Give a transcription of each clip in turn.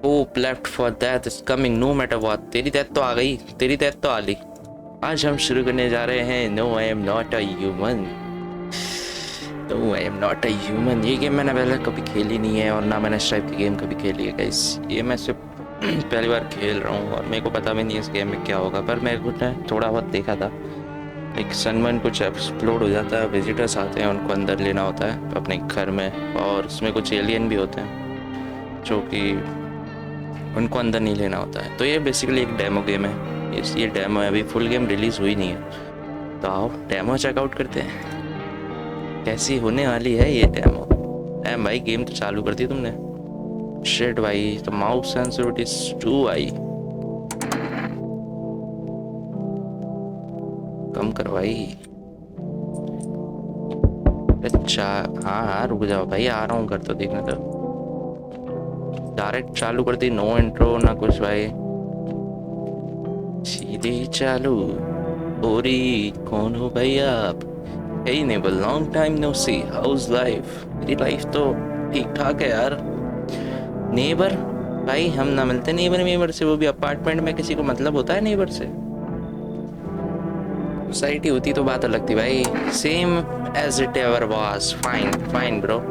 Hope left for death is coming no matter what. तेरी death तो आ गई, तेरी डेथ तो आ ली। आज हम शुरू करने जा रहे हैं no I am not a human. No I am not a human. ये गेम मैंने पहले कभी खेली नहीं है और ना मैंने इस टाइप की गेम कभी खेली है गाइस। ये मैं सिर्फ पहली बार खेल रहा हूँ और मेरे को पता भी नहीं है इस गेम में क्या होगा, पर मेरे को ना थोड़ा बहुत देखा था। एक सनमन कुछ एक्सप्लोड हो जाता है, विजिटर्स आते हैं, उनको अंदर लेना होता है अपने घर में, और उसमें कुछ एलियन भी होते हैं जो कि उनको अंदर नहीं लेना होता है। तो ये बेसिकली एक डेमो गेम है। ये डेमो है, अभी फुल गेम रिलीज़ हुई नहीं है। तो आओ डेमो चेकआउट करते हैं कैसी होने वाली है ये डेमो। भाई गेम तो चालू कर दी तुमने। शिट भाई, तो mouse sensitivity is too high. कम कर भाई। अच्छा हाँ हाँ, रुक जाओ भाई, आ रहा हूँ घर तो देखना। तो डायरेक्ट चालू कर दी, नो इंट्रो ना कुछ भाई, सीधे ही चालू। ओरी कौन हो भाई आप? Hey नेबल, लॉन्ग टाइम नो सी, हाउस लाइफ? मेरी लाइफ तो ठीक ठाक है यार। नेबर भाई, हम ना मिलते नेबर से, वो भी अपार्टमेंट में। किसी को मतलब होता है नेबर से? सोसाइटी होती तो बात अलग थी भाई। Same as it ever was. Fine fine bro.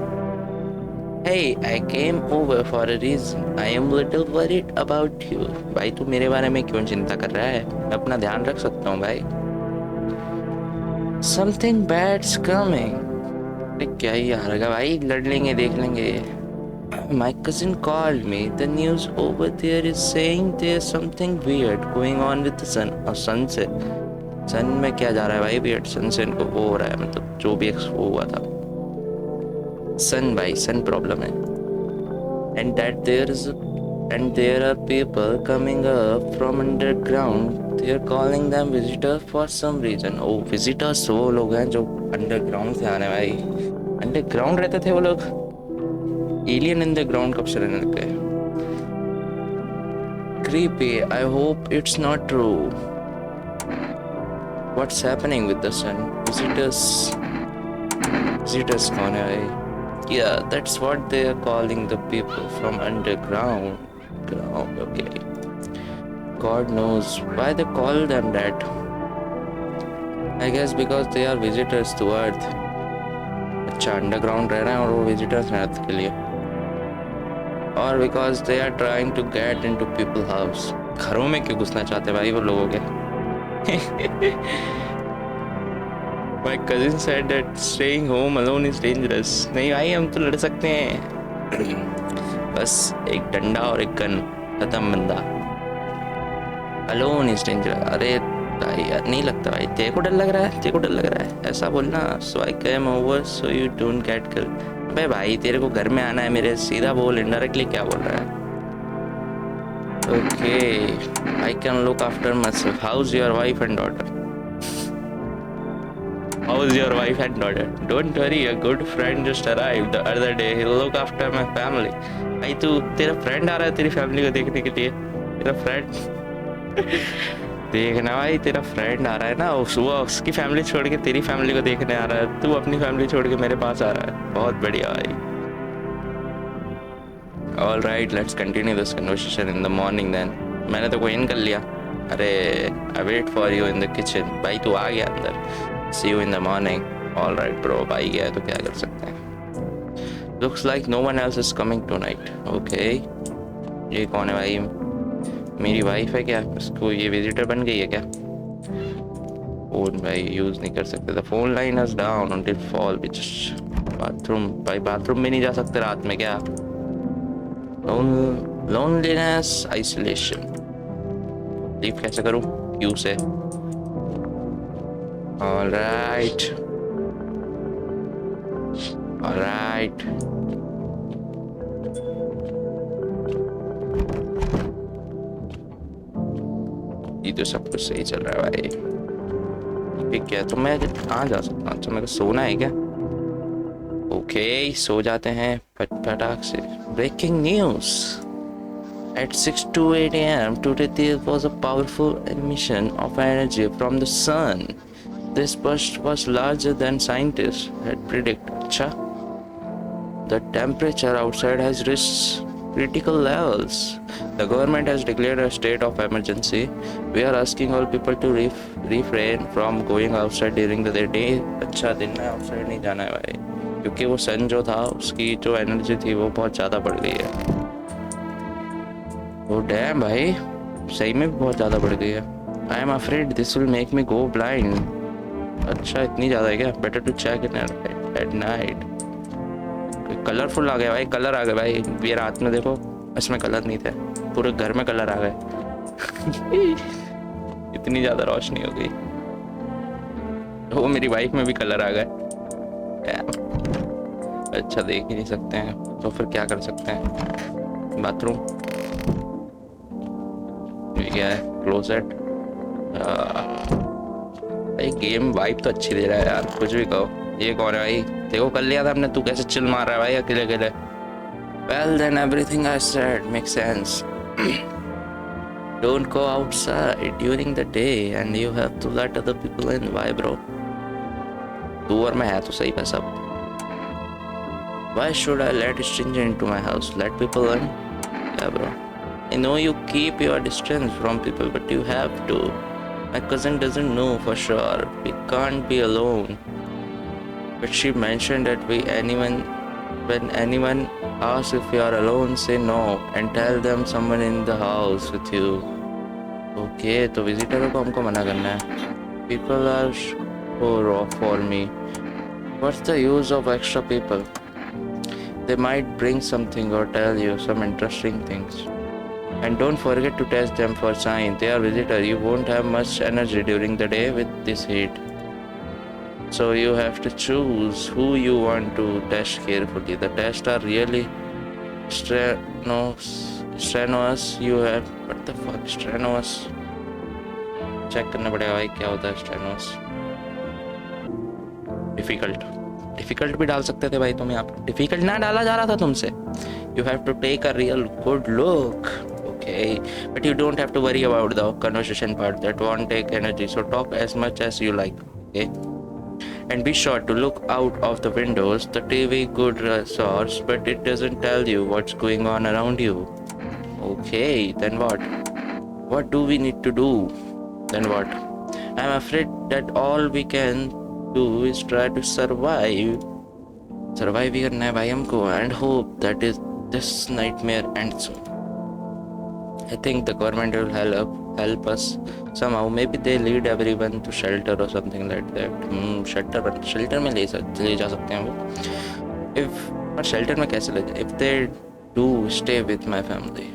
Hey, I came over for a reason. I am little worried about you. भाई तू मेरे बारे में क्यों चिंता कर रहा है? मैं अपना ध्यान रख सकता हूँ भाई। Something bad's coming. अरे क्या ही आ रहा भाई, लड़ लेंगे देख लेंगे। My cousin called me. The news over there is saying there's something weird going on with the sun. और सन से, सन में क्या जा रहा है भाई? weird सन से इनको वो हो रहा है, मतलब जो भी वो हुआ था। सन भाई, सन प्रॉब्लम है। And that there are people coming up from underground. They are calling them visitors for some reason. Oh, visitors वो लोग हैं जो अंडरग्राउंड से आने भाई। अंडरग्राउंड रहते थे वो लोग। एलियन इन द ग्राउंड कब से रहने लग गए? Creepy. I hope it's not true. What's happening with the sun? Visitors कौन है भाई? Yeah, that's what they are calling the people from underground. Okay. God knows why they call them that. I guess because they are visitors to Earth. अच्छा, underground रह रहे हैं और वो visitors हैं अर्थ के लिए। और because they are trying to get into people house. घरों में क्यों घुसना चाहते भाई वो लोगों के? My cousin said that staying home alone is dangerous. नहीं भाई, हम तो लड़ सकते हैं। बस एक डंडा और एक गन, खत्म बंदा। Alone is dangerous. अरे भाई यार, नहीं लगता भाई। तेरे को डर लग रहा है? तेरे को डर लग रहा है? ऐसा बोलना। So I came over so you don't get killed. अबे भाई, तेरे को घर में आना है मेरे, सीधा बोल। इनडायरेक्टली क्या बोल रहा है? Okay, I can look after myself. How's your wife and daughter? How's your wife and daughter? Don't worry, a good friend just arrived the other day. He'll look after my family. भाई तू, तेरा friend आ रहा है तेरी family को देखने के लिए। तेरा फ्रेंड देखना भाई, तेरा फ्रेंड आ रहा है ना, वो उसकी फैमिली छोड़ के तेरी फैमिली को देखने आ रहा है। तू अपनी फैमिली छोड़ के मेरे पास आ रहा है। बहुत बढ़िया भाई। All right, let's continue this conversation in the morning then. मैंने तो को इन कर लिया। अरे I wait for you in the kitchen. भाई तू आ गया अंदर। See you in the morning. All right bro, भाई गया है तो क्या कर सकते हैं। Looks like no one else is coming tonight. Okay. ये कौन है भाई? मेरी वाइफ है क्या? इसको ये विजिटर बन गई है क्या? फोन भाई यूज नहीं कर सकते। The phone line is down until fall. Bathroom भाई, बाथरूम में नहीं जा सकते रात में क्या? Loneliness, isolation. लीव कैसे करूं? क्यू से। All right. ये तो सब कुछ सही चल रहा है भाई। ठीक है, तो मैं कहाँ जा सकता हूँ? अच्छा, मेरे को सोना है क्या? ओके, सो जाते हैं फटाक से। Breaking news. At 6:08 a.m. today, there was a powerful emission of energy from the sun. This burst was larger than scientists had predicted. अच्छा, the temperature outside has reached critical levels. The government has declared a state of emergency. We are asking all people to refrain from going outside during the day. अच्छा दिन में outside नहीं जाना है भाई, क्योंकि वो सन जो था उसकी जो एनर्जी थी वो बहुत ज़्यादा बढ़ गई है। वो डैम भाई सही में बहुत ज़्यादा बढ़ गई है। I am afraid this will make me go blind. अच्छा इतनी ज़्यादा है क्या? Better to check it at night. Colourful आ गया भाई, कलर आ गया भाई। ये रात में देखो इसमें कलर नहीं थे, पूरे घर में कलर आ गए। इतनी ज़्यादा रोशनी हो गई। वो मेरी बाइक में भी कलर आ गए। अच्छा देख ही नहीं सकते हैं तो फिर क्या कर सकते हैं? बाथरूम क्या है? क्लोजेट। भाई गेम वाइब तो अच्छी दे रहा है यार, कुछ भी कहो। ये कौन है भाई? देखो कर लिया था हमने, तू कैसे चिल मार रहा है भाई अकेले अकेले? Well then everything I said makes sense. Don't go outside during the day and you have to let other people in. Why bro? तू और मैं है तो सही है सब। Why should I let a stranger into my house? Let people in? Yeah bro. I know you keep your distance from people, but you have to. My cousin doesn't know for sure. We can't be alone. But she mentioned that when anyone asks if you are alone, say no and tell them someone in the house with you. Okay, तो विजिटरों को हमको मना करना है। People are so raw for me. What's the use of extra people? They might bring something or tell you some interesting things. And don't forget to test them for sign. They are visitors. You won't have much energy during the day with this heat. So you have to choose who you want to test carefully. The tests are really strenuous. You have what the fuck strenuous? Check करना पड़ेगा भाई क्या होता है strenuous. Difficult भी डाल सकते थे भाई तुम यहाँ पे। Difficult ना डाला जा रहा था तुमसे। You have to take a real good look. Okay, but you don't have to worry about the conversation part. That won't take energy. So talk as much as you like. Okay. And be sure to look out of the windows. The TV good source, but it doesn't tell you what's going on around you. Okay, then what? What do we need to do? Then what? I'm afraid that all we can do is try to survive. Survive ही करना है भाई हमको, and hope that this nightmare ends soon. I think the government will help us somehow. Maybe they lead everyone to shelter or something like that. Shelter में ले जा सकते हैं वो। पर shelter में कैसे ले जाए? If they do stay with my family.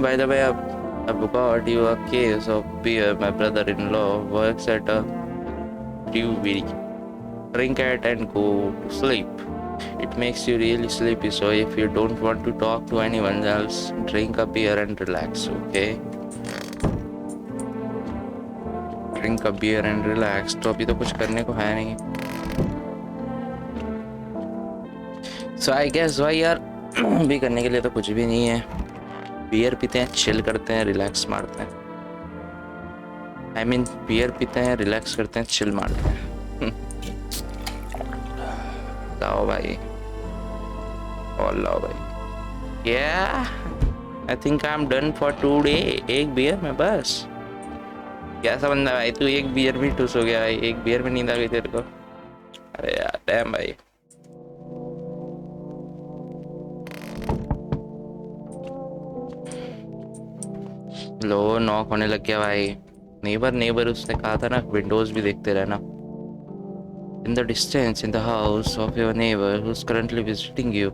By the way, I've got you a case of beer. My brother-in-law works at a brewery. Drink it and go to sleep. It makes you really sleepy, so if you don't want to talk to anyone else, drink a beer and relax, okay? Drink a beer and relax. तो अभी तो कुछ करने को है नहीं। So I guess why यार अभी करने के लिए तो कुछ भी नहीं है। बियर पीते हैं, चिल करते हैं, रिलैक्स मारते हैं। I mean बियर पीते हैं, रिलैक्स करते हैं, चिल मारते हैं। लाओ भाई, और लाओ भाई। Yeah, I think I'm done for today. एक बियर में बस। कैसा बंदा भाई तू? एक बियर में ठुस हो गया भाई, एक बियर में नींद आ गई तेरे को? अरे यार डैम भाई। लो नॉक होने लग गया भाई। नेबर उसने कहा था ना विंडोज भी देखते रहना। In the distance, in the house of your neighbor who's currently visiting you.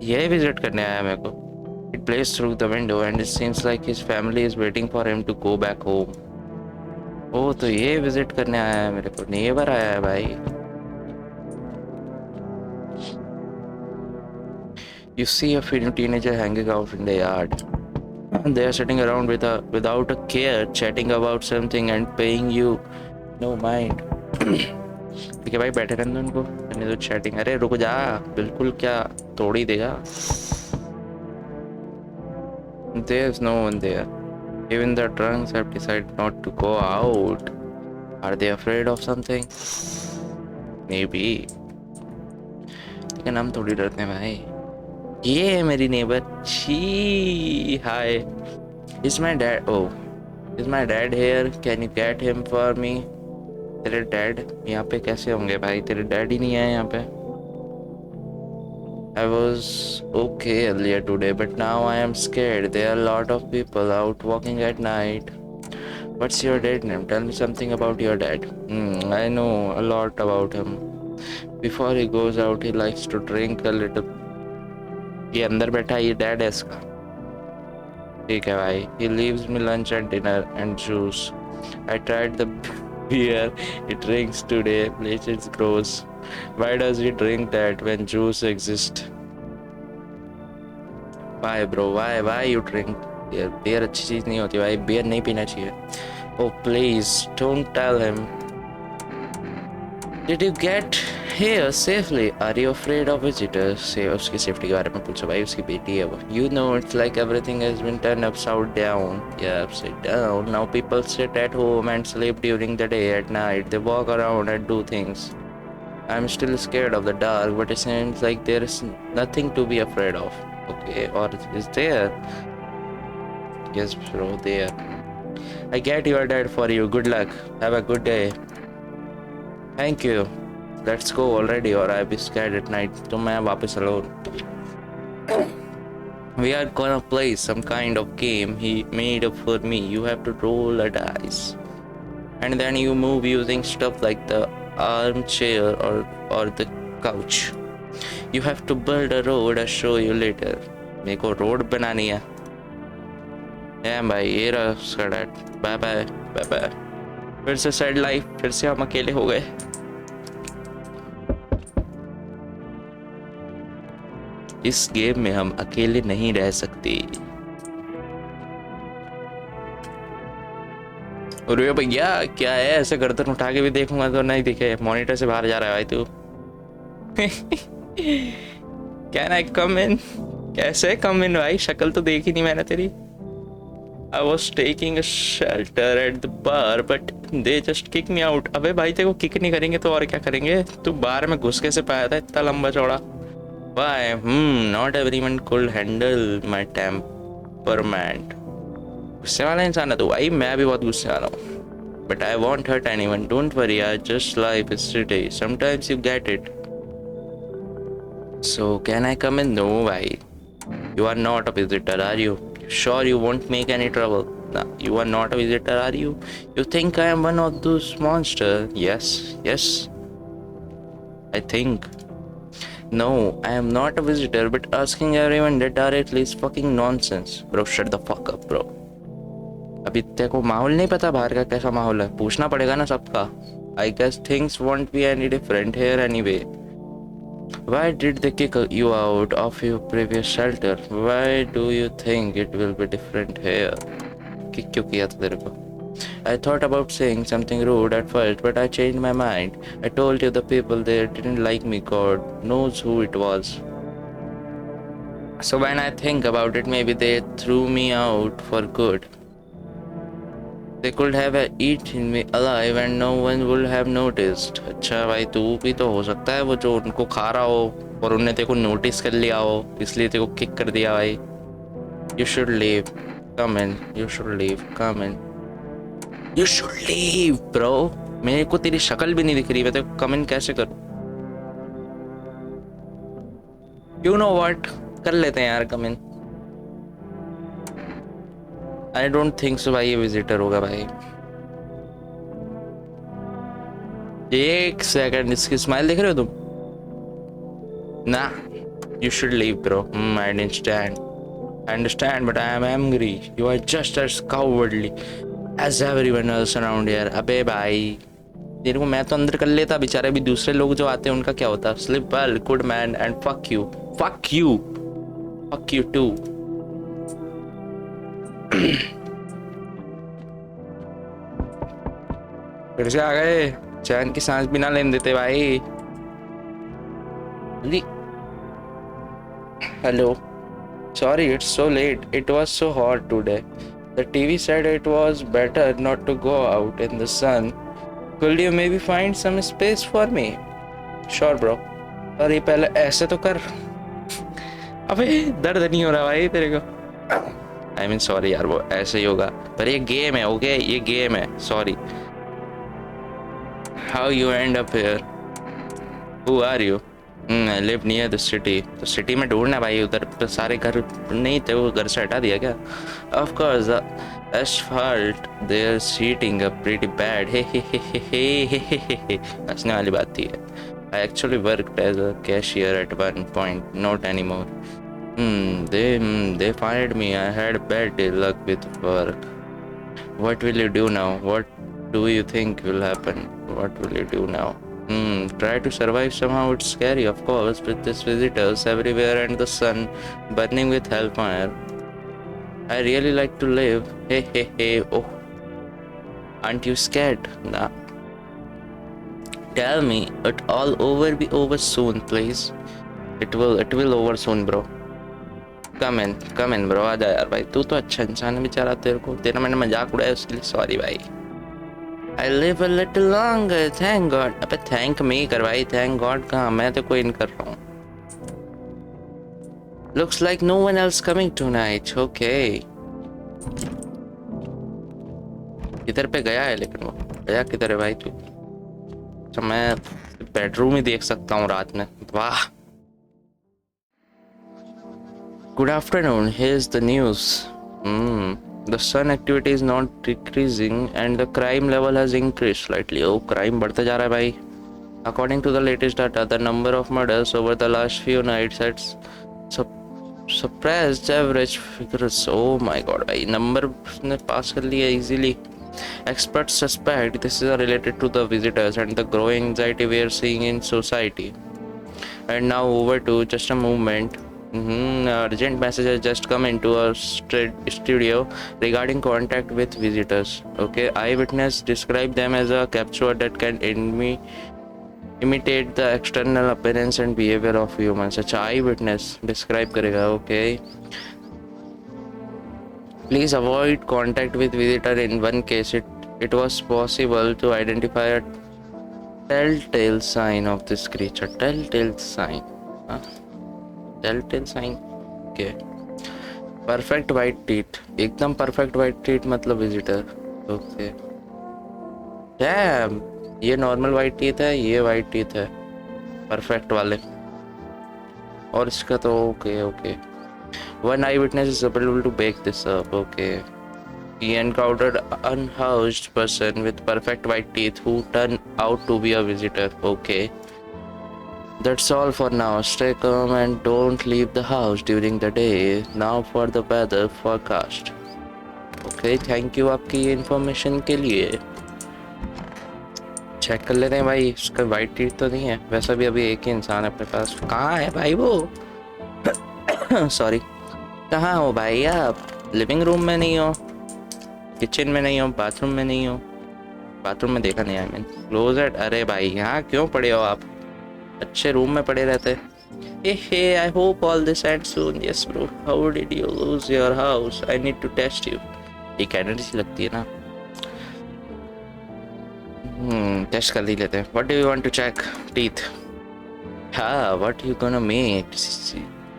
ये visit करने आया मेरे को। It plays through the window and it seems like his family is waiting for him to go back home. ओह तो ये visit करने आया है मेरे को, neighbor आया है भाई। You see a few teenager hanging out in the yard. They are sitting around without a care, chatting about something and paying you no mind. ठीक है भाई बैठे रहने उनको, करने दो चैटिंग। अरे रुक जा, बिल्कुल क्या तोड़ ही देगा। There's no one there. Even the drunks have decided not to go out. Are they afraid of something? Maybe. लेकिन हम थोड़ी डरते हैं भाई। ये है मेरी neighbour. She hi. Is my dad, oh is my dad here, can you get him for me? तेरे डैड यहाँ पे कैसे होंगे भाई? तेरे डैड ही नहीं है यहाँ पे। I was okay earlier today, but now I am scared. There are a lot of people out walking at night. What's your dad name? Tell me something about your dad. I know a lot about him. Before he goes out, he likes to drink a little. ये अंदर बैठा है, ये dad है इसका। ठीक है भाई। He leaves me lunch and dinner and juice. I tried the beer he drinks today. It's gross. Why does he drink that when juice exists? Why bro? Why you drink beer? Beer अच्छी चीज नहीं होती भाई, beer नहीं पीना चाहिए। Oh please don't tell him. Did you get here safely? Are you afraid of visitors? से उसकी सेफ्टी के बारे में पूछो भाई, उसकी बेटी है वो। You know it's like everything has been turned upside down. Yeah, upside down. Now people sit at home and sleep during the day. At night they walk around and do things. I'm still scared of the dark, but it seems like there is nothing to be afraid of. Okay, or is there? Yes bro, there. I get your dad for you. Good luck. Have a good day. Thank you. Let's go already or I'll be scared at night. तो मैं वापस alone. We are gonna play some kind of game he made up for me. You have to roll a dice. And then you move using stuff like the armchair or the couch. You have to build a road. I'll show you later. मेरे को road बनानी है। भाई ये रहा उसका dad. Bye bye bye bye. फिर से सैड लाइफ, फिर से हम अकेले हो गए। इस गेम में हम अकेले नहीं रह सकते। और ये भैया क्या है, ऐसे गर्दन उठा के भी देखूंगा तो नहीं दिखे। मॉनिटर से बाहर जा रहा है भाई तू। कैन आई कम इन? कैसे कम इन भाई? शक्ल तो देखी नहीं मैंने तेरी। I was taking a shelter at the bar, but they just kicked me out. अबे भाई तेरे को किक नहीं करेंगे तो और क्या करेंगे? तू बार में घुस कैसे पाया था इतना लंबा चौड़ा? Why? Not everyone could handle my temperament. गुस्से वाला इंसान है तो भाई, मैं भी बहुत गुस्से वाला हूँ। But I won't hurt anyone. Don't worry, I just life is today. Sometimes you get it. So can I come in? No, भाई. You are not a visitor, are you? Sure you won't make any trouble? No, you are not a visitor, are you? You think I am one of those monsters? Yes. I think. No, I am not a visitor, but asking everyone that directly is fucking nonsense. Bro, shut the fuck up, bro. अभी तेरे को माहौल नहीं पता बाहर का कैसा माहौल है? पूछना पड़ेगा ना सबका। I guess things won't be any different here anyway. Why did they kick you out of your previous shelter? Why do you think it will be different here? Kick क्यों किया था तेरे को? I thought about saying something rude at first, but I changed my mind. I told you the people there didn't like me. God knows who it was. So when I think about it, maybe they threw me out for good. They could have eaten me alive and no one would have noticed. अच्छा भाई, तू भी तो हो सकता है वो जो उनको खा रहा हो और उन्हें तेरे को नोटिस कर लिया हो, इसलिए तेरे को किक कर दिया भाई। You should leave. Come in. You should leave. Come in. You should leave, bro. मेरे को तेरी शक्ल भी नहीं दिख रही, मैं तेरे को come in कैसे करूँ? You know what? कर लेते हैं यार come in. I don't think so भाई, ये विजिटर होगा भाई। एक सेकंड, इसकी स्माइल देख रहे हो तुम? ना, you should leave bro. I understand, but I am angry. You are just as cowardly as everyone else around here. अबे भाई, तेरे को मैं तो अंदर कर लेता, बेचारे भी दूसरे लोग जो आते हैं उनका क्या होता? Sleep well, good man, and fuck you. Fuck you. Fuck you too. फिर से आ गए, चैन की सांस भी ना लेने देते भाई। Hello, sorry it's so late. It was so hot today. The TV said it was better not to go out in the sun. Could you maybe find some space for me? Sure bro. अरे पहले ऐसे तो कर। अबे दर्द नहीं हो रहा भाई तेरे को? आई मीन सॉरी यार, वो ऐसे ही होगा, पर ये गेम है, ओके ये गेम है, sorry. How you end up here? Who are you? I live near the city. तो सिटी में ढूंढना भाई, उधर तो सारे घर नहीं थे, वो घर से हटा दिया क्या? Of course asphalt they're heating up pretty bad. Hey, हंसने वाली बात थी। I actually worked as a cashier at one point, not anymore. They fired me. I had bad luck with work. What will you do now? What do you think will happen? What will you do now? Try to survive somehow. It's scary, of course, with these visitors everywhere and the sun burning with hellfire. I really like to live. Hey. Oh, aren't you scared? Nah. Tell me, it all be over soon, please. It will over soon, bro. Come in, bro. आजा यार भाई, तू तो अच्छा इंसान है बेचारा, तेरे को तेरा मैंने मजाक उड़ाया उसके लिए सॉरी भाई। I live a little longer, thank God. अबे thank me कर भाई, thank God कहाँ, मैं तो कोई नहीं कर रहा हूँ। Looks like no one else coming tonight. Okay. किधर पे गया है, लेकिन वो गया किधर है भाई तू? अच्छा मैं बेडरूम ही देख सकता हूँ रात में, वाह। Good afternoon, here's the news. The sun activity is not decreasing and the crime level has increased slightly. Oh, crime बढ़ता जा रहा है भाई. According to the latest data, the number of murders over the last few nights has suppressed average figures. Oh my god, भाई number ने पास कर लिया easily. Experts suspect this is related to the visitors and the growing anxiety we are seeing in society. And now over to just a movement. Urgent message has just come into our studio regarding contact with visitors. Okay, eyewitness describe them as a capture that can imitate the external appearance and behavior of humans. अच्छा eyewitness describe करेगा. Okay. Please avoid contact with visitor. In one case, it was possible to identify a telltale sign of this creature. Telltale sign. Huh? Telltale sign. Okay. Perfect white teeth. एकदम perfect white teeth मतलब visitor. Okay. Damn. ये normal white teeth है, ये white teeth है. Perfect वाले. और इसका तो okay. One eyewitness is able to back this up. Okay. He encountered an unhoused person with perfect white teeth who turned out to be a visitor. Okay. That's all for now. Stay calm and don't leave the house during the day. Now for the weather forecast. Okay, thank you आपकी information के लिए. Check कर लेते हैं भाई, इसका white teeth तो नहीं है, वैसा भी अभी एक ही इंसान अपने पास. कहाँ है भाई वो? सॉरी, कहाँ हो भाई आप? लिविंग रूम में नहीं हो, किचन में नहीं हो, बाथरूम में नहीं हो? बाथरूम में देखा नहीं, आई मीन क्लोजेट. अरे भाई यहाँ क्यों पड़े हो आप? अच्छे रूम में पड़े रहते. Hey, I hope all this ends soon. Yes bro, how did you lose your house? I need to test you. एक एनर्जी लगती है ना. टेस्ट कर लेते हैं. What do you want to check? Teeth. हाँ, what you gonna make?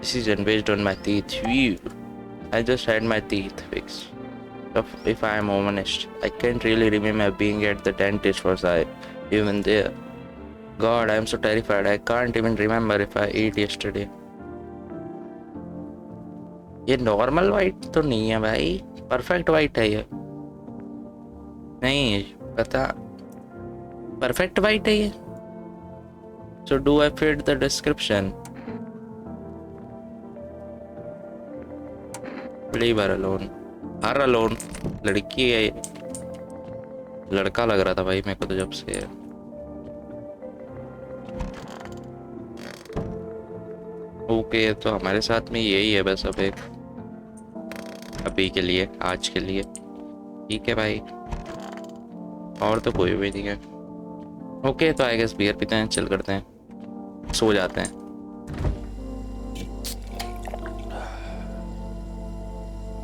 Decision based on my teeth. I just had my teeth fixed. If I am honest, I can't really remember being at the dentist was I even there. God, I am so terrified. I can't even remember if I ate yesterday. ये normal white तो नहीं है भाई, perfect white है ये. नहीं पता, perfect white है ये. So do I fit the description? Leave her alone. Her alone. लड़की है, लड़का लग रहा था भाई मेरे को तो जब से. ओके, तो हमारे साथ में यही है बस अब एक, अभी के लिए, आज के लिए. ठीक है भाई, और तो कोई भी नहीं है. ओके, तो आई गेस बियर पीते हैं, चिल करते हैं, सो जाते हैं.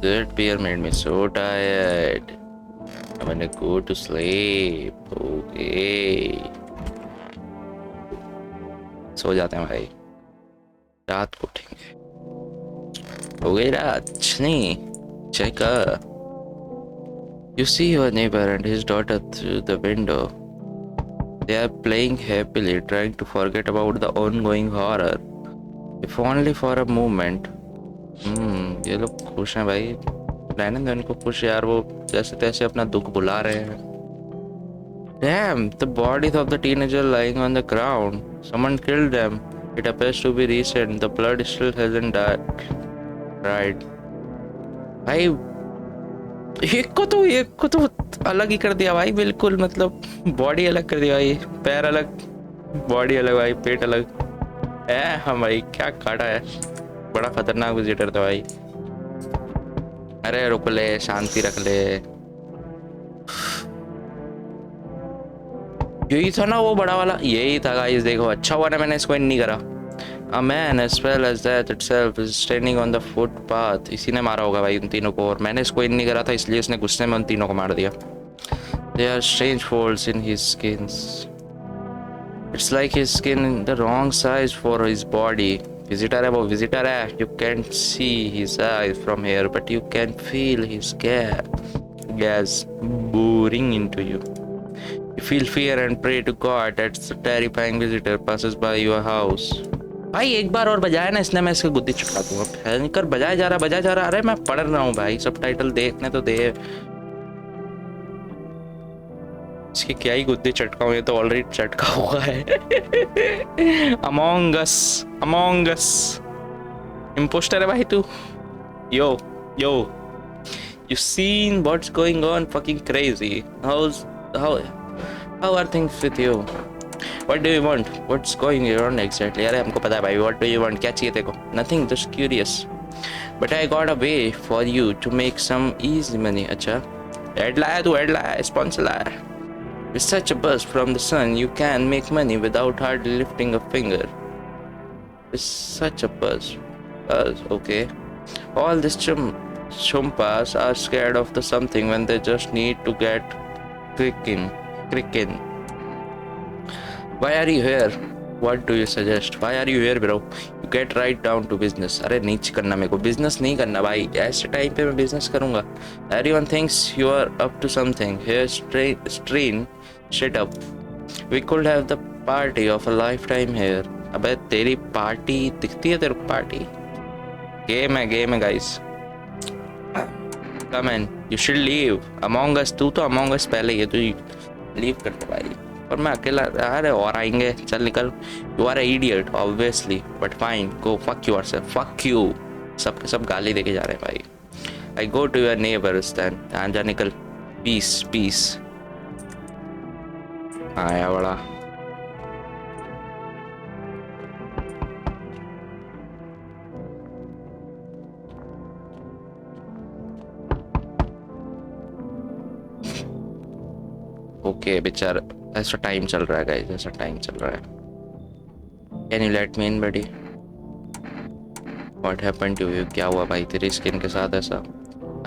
That beer made me so tired. I'm gonna go to sleep. Okay. सो जाते हैं भाई, रात को उठेंगे. हो गई रात नहीं check you see your neighbor and his daughter through the window. They are playing happily, trying to forget about the ongoing horror, if only for a moment. ये लोग खुश हैं भाई, रहने दो इनको खुश यार, वो जैसे तैसे अपना दुख भुला रहे हैं. Damn, the bodies of the teenager lying on the ground. Someone killed them. It appears to be recent. The blood still hasn't died. Right. भाई एक को तो अलग ही कर दिया भाई, बिल्कुल मतलब बॉडी अलग कर दिया भाई, पैर अलग, बॉडी अलग भाई, पेट अलग है. हाँ भाई क्या काटा है, बड़ा खतरनाक विजिटर था भाई. अरे रुक ले, शांति रख ले. यही था ना वो बड़ा वाला, यही था गाइस. देखो अच्छा हुआ ना मैंने इसको इन नहीं करा. A man as well as that itself is standing on the footpath. इसी ने मारा होगा भाई उन तीनों को, और मैंने इसको इन नहीं करा था इसलिए इसने गुस्से में उन तीनों को मार दिया. There are strange folds in his skins. It's like his skin in the wrong size for his body. Visitor है वो, visitor है. You can't see his eyes from here, but you can feel his gas boring into you. You feel fear and pray to God that the terrifying visitor passes by your house. भाई एक बार और बजाया ना इसने, मैं इसके गुद्दी चुका दूंगा. भयंकर बजाया जा रहा. अरे मैं पढ़ रहा हूँ भाई, सब टाइटल देखने तो दे. इसकी क्या ही गुद्दी चटका हूँ, ये तो ऑलरेडी चटका हुआ है. Among Us इम्पोस्टर है भाई तू. यो you seen what's going on? Fucking crazy. How are things with you? What do you want? What's going on exactly? अरे हमको पता है भाई. What do you want? क्या चाहिए तेरे को? Nothing, just curious. But I got a way for you to make some easy money. अच्छा ऐड लाया, स्पॉन्सर लाया. With such a buzz from the sun, you can make money without hardly lifting a finger. With such a buzz, okay. All these chumpas are scared of the something when they just need to get cricking. Why are you here? What do you suggest? Why are you here, bro? You get right down to business. अरे नहीं करना मेरे को, business नहीं करना भाई. ऐसे time पे मैं business करूँगा. Everyone thinks you are up to something. Here, strain, shut up. We could have the party of a lifetime here. अबे तेरी पार्टी दिखती है तेरे को पार्टी? गेम है guys. Come in. You should leave. Among Us, तू तो Among Us पहले ही, तू leave कर दे भाई. और मैं अकेला, अरे और आएंगे, चल निकल. You are an idiot, obviously, but fine, go fuck yourself, fuck you. सब गाली देके जा रहे हैं भाई. I go to your neighbors then. जा निकल. Peace. आया बड़ा. ओके बेचारा, ऐसा टाइम चल रहा है गाइस, ऐसा टाइम चल रहा है. Can you let me in buddy? What happened to you? क्या हुआ भाई तेरी स्किन के साथ ऐसा?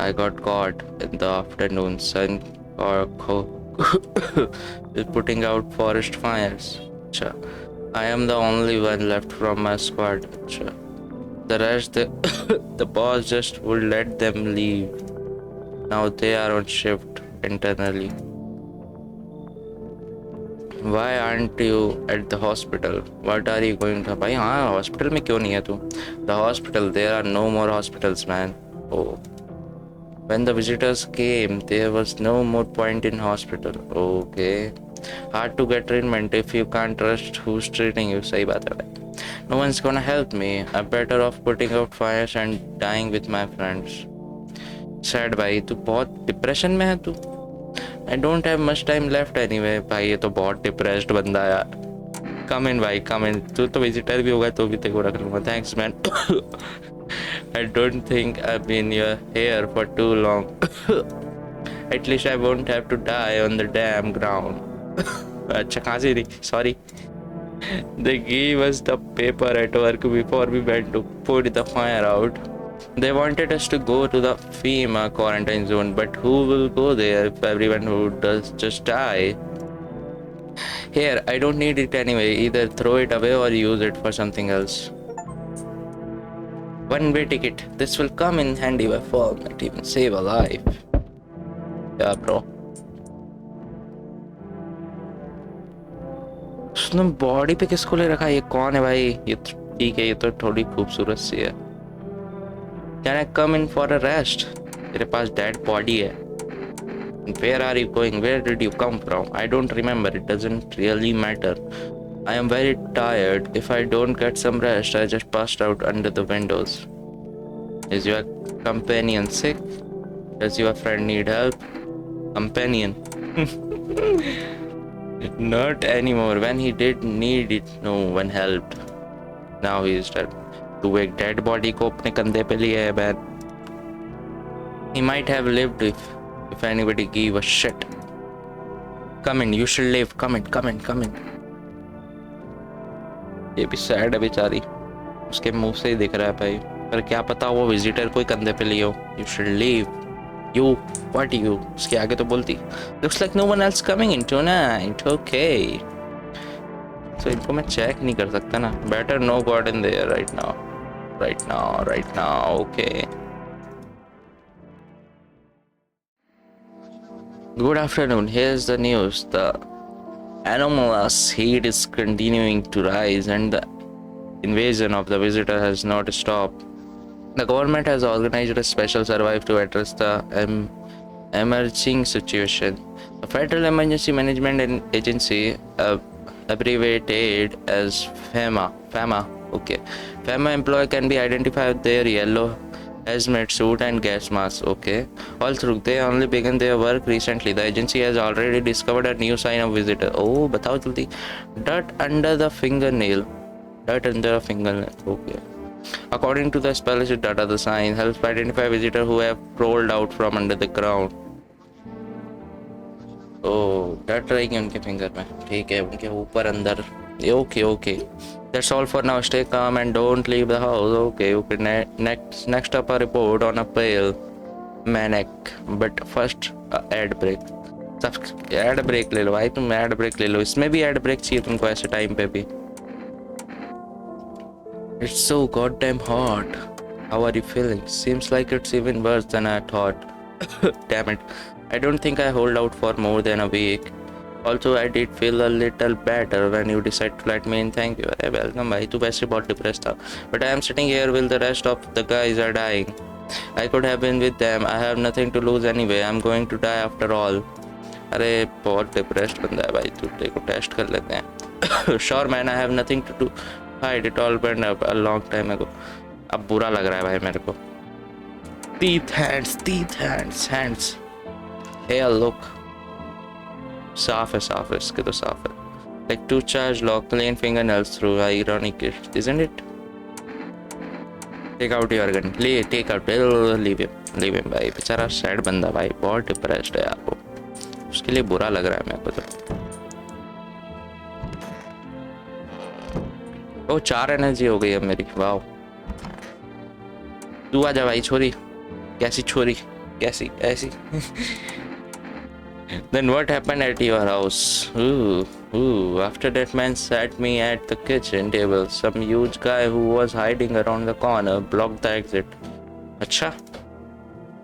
I got caught in the afternoon sun और पुटिंग आउट फॉरेस्ट फायर्स. अच्छा, I am the only one left from my squad. अच्छा, the rest the boss just would let them leave. Now they are on shift internally. Why aren't you at the hospital? What are you going to? भाई हाँ, hospital में क्यों नहीं है तू? The hospital, there are no more hospitals, man. Oh, when the visitors came, there was no more point in hospital. Okay, hard to get treatment if you can't trust who's treating you. सही बात है भाई. No one's gonna help me. I'm better off putting out fires and dying with my friends. Sad भाई, तू बहुत depression में है तू. I don't have much time left anyway. भाई ये तो बहुत डिप्रेस्ड बंदा है यार. Come in भाई, come in. तू तो विजिटर भी होगा तो भी तेरे को रख लूँगा. Thanks man. I don't think I've been here for too long. At least I won't have to die on the damn ground. अच्छा खांसी थी, sorry. They gave us the paper at work before we went to put the fire out. They wanted us to go to the FEMA quarantine zone, but who will go there if everyone who does just die? Here, I don't need it anyway. Either throw it away or use it for something else. One-way ticket. This will come in handy by fall. Might even save a life. Yeah, bro. उसने body पे किसको ले रखा है? ये कौन है भाई? ये तो ठीक है, ये तो थोड़ी खूबसूरत सी है. Can I come in for a rest? तेरे पास डेड बॉडी है. Where are you going? Where did you come from? I don't remember. It doesn't really matter. I am very tired. If I don't get some rest, I just passed out under the windows. Is your companion sick? Does your friend need help? Companion. Not anymore. When he did need it, no one helped. Now he is dead. तू एक dead body को अपने कंधे पे लिए है man. He might have lived if anybody gave a shit. Come in, you should live. Come in, come in, come in. ये भी sad है बेचारी. उसके मुंह से ही दिख रहा है भाई. पर क्या पता वो विजिटर कोई कंधे पे लिए हो. You should leave. You, what you? उसके आगे तो बोलती. Looks like no one else coming in tonight. Okay. So इनको मैं चेक नहीं कर सकता ना. Better no God in there right now. Right now, right now. Okay. Good afternoon. Here's the news. The anomalous heat is continuing to rise, and the invasion of the visitor has not stopped. The government has organized a special survey to address the emerging situation. The Federal Emergency Management Agency, abbreviated as FEMA, okay. FEMA employee can be identified with their yellow hazmat suit and gas mask, okay. All through, they only began their work recently. The agency has already discovered a new sign of visitor. Oh, बताओ जल्दी. Dirt under the fingernail. Okay. According to the established data, the sign helps identify visitors who have crawled out from under the ground. Oh, डट रहेगी उनके finger में. ठीक है, उनके ऊपर अंदर. Okay. That's all for now. Stay calm and don't leave the house. Okay. Next up a report on a pale maniac. But first, ad break. सब ad break ले लो भाई, तुम ad break ले लो. इसमें भी ad break चाहिए तुमको ऐसे टाइम पे भी. It's so goddamn hot. How are you feeling? Seems like it's even worse than I thought. Damn it. I don't think I hold out for more than a week. Also, I did feel a little better when you decided to let me in. Thank you. Hey, welcome भाई. तू वैसे बहुत depressed था. But I am sitting here while the rest of the guys are dying. I could have been with them. I have nothing to lose anyway. I'm going to die after all. अरे बहुत depressed बंदा है भाई. तू देखो test कर लेते हैं. Sure man, I have nothing to do. Hide it all burned up a long time ago. अब बुरा लग रहा है भाई मेरे को. Teeth hands. Hey, look. साफ है इसके तो साफ है. Like two charged lock, plain fingernails through. Ironic, isn't it? Take out your gun. Take out. Leave him भाई. बेचारा सैड बंदा भाई. बहुत डिप्रेस्ड है यार वो. उसके लिए बुरा लग रहा है मेरे को तो. ओ 4 एनर्जी हो गई अब मेरी. वाओ. तू आजा भाई छोरी. कैसी छोरी? कैसी ऐसी? Then what happened at your house? Ooh. After that man sat me at the kitchen table, some huge guy who was hiding around the corner blocked the exit. Acha?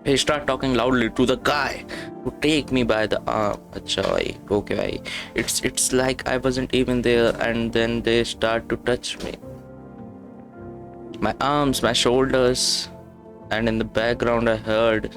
He started talking loudly to the guy who take me by the arm. Acha bhai. Okay bhai. It's like I wasn't even there, and then they start to touch me. My arms, my shoulders, and in the background I heard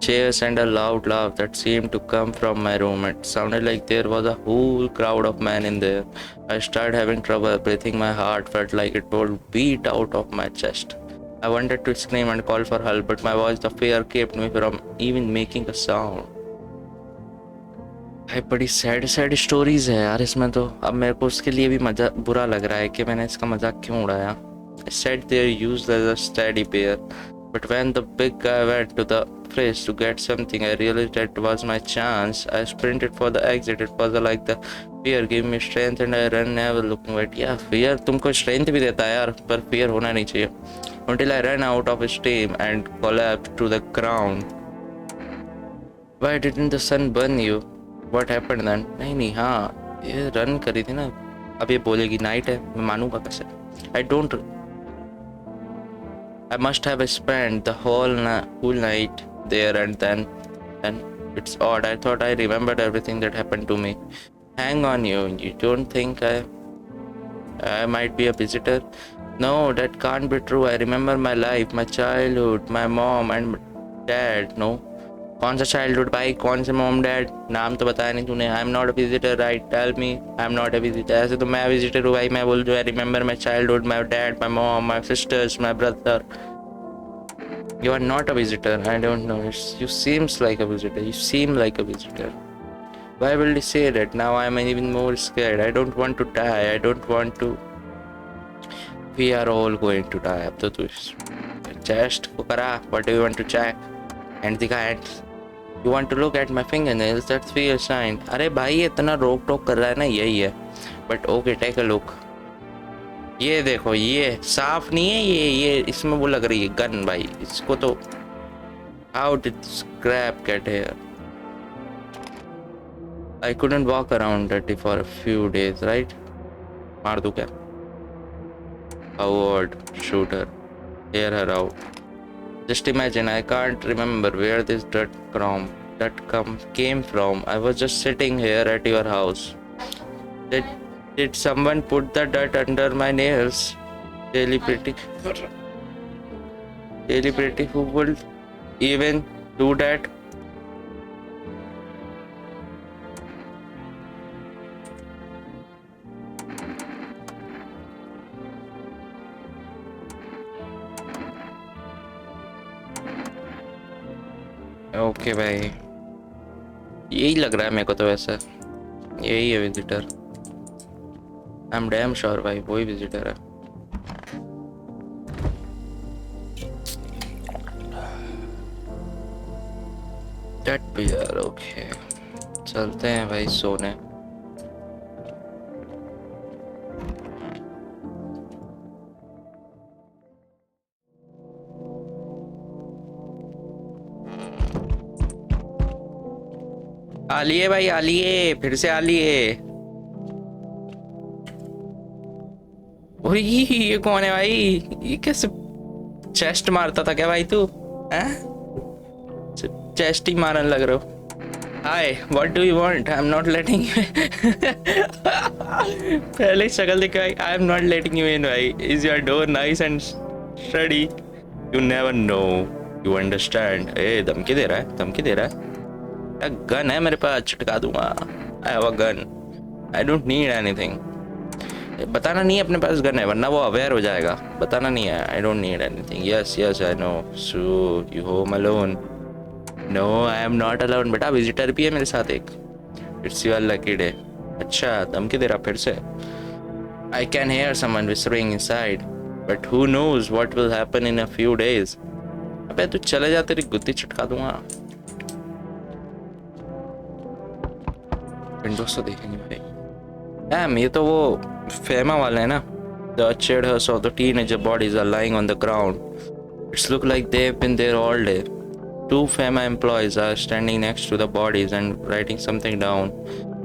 cheers and a loud laugh that seemed to come from my room. It sounded like there was a whole crowd of men in there. I started having trouble breathing. My heart felt like it would beat out of my chest. I wanted to scream and call for help, but my voice, the fear, kept me from even making a sound. भाई बड़ी sad stories है यार इसमें तो. अब मेरे को उसके लिए भी बुरा लग रहा है कि मैंने इसका मजाक क्यों उड़ाया. I sat there used as a steady bear, but when the big guy went to the fridge to get something, I realized that it was my chance. I sprinted for the exit. It was like the fear gave me strength and I ran never looking back. Yeah, fear तुमको strength भी देता है यार, पर fear होना नहीं चाहिए. Until I ran out of steam and collapsed to the ground. Why didn't the sun burn you? What happened then? नहीं हाँ ये रन करी थी ना. अब ये बोलेगी नाइट है, मैं मानूंगा कैसे? I don't. I must have spent the whole night there, and then it's odd. I thought I remembered everything that happened to me. Hang on, you don't think I might be a visitor? No, that can't be true. I remember my life, my childhood, my mom and dad. No, कौन सा childhood भाई, कौन से mom dad, नाम तो बताया नहीं तूने. I'm not a visitor, right? Tell me, I'm not a visitor. ऐसे तो मैं visitor हूँ भाई. मैं बोल जो I remember my childhood, my dad, my mom, my sisters, my brother. You are not a visitor. I don't know. You seems like a visitor. You seem like a visitor. Why will you say that? Now I am even more scared. I don't want to die. I don't want to. We are all going to die. अब तो तू chest को करा. What do you want to check? And the hands. You want to look at my fingernails? That's fear sign. अरे भाई ये इतना रोक टोक कर रहा है ना, यही है. But okay, take a look. ये देखो, ये साफ नहीं है, ये इसमें वो लग रही है गन भाई. इसको तो how did scrap get here? I couldn't walk around dirty for a few days, right? मार दूँ क्या? Howard, shooter, hear her out. Just imagine, I can't remember where this dirt came from. I was just sitting here at your house. Did someone put the dirt under my nails? Really pretty. Who would even do that? Okay भाई, यही लग रहा है मेरे को तो. वैसा यही है visitor. I am damn sure भाई वही विजिटर है. दैट भी यार. ओके चलते हैं भाई सोने. आलिए भाई, आलिए, फिर से आलिए. ओए ये कौन है भाई? ये कैसे चेस्ट मारता था क्या भाई तू? हैं? चेस्ट ही मारने लग रहे हो. Hi, what do you want? I am not letting you. पहले ही शक्ल देख भाई. I am not letting you in भाई. Is your door nice and sturdy? You never know. You understand? ए धमकी दे रहा है, धमकी दे रहा है. गन है मेरे पास, छिटका दूंगा. I have a gun. I don't need anything. बताना नहीं है अपने पास गन है, वरना वो अवेयर हो जाएगा. बताना नहीं है. I don't need anything. Yes I know. So you home alone? No, I am not alone बेटा. विजिटर भी है मेरे साथ एक. It's your lucky day. अच्छा धमकी दे रहा फिर से. I can hear someone whispering inside, but who knows what will happen in a few days. अबे तू चले जा, तेरी गुत्ती छिटका दूंगा. विंडोज तो देखेंगे भाई. डैम, ये तो वो फेमा वाले हैं ना. The chairs of the teenager bodies are lying on the ground. It's look like they've been there all day. Two FEMA employees are standing next to the bodies and writing something down.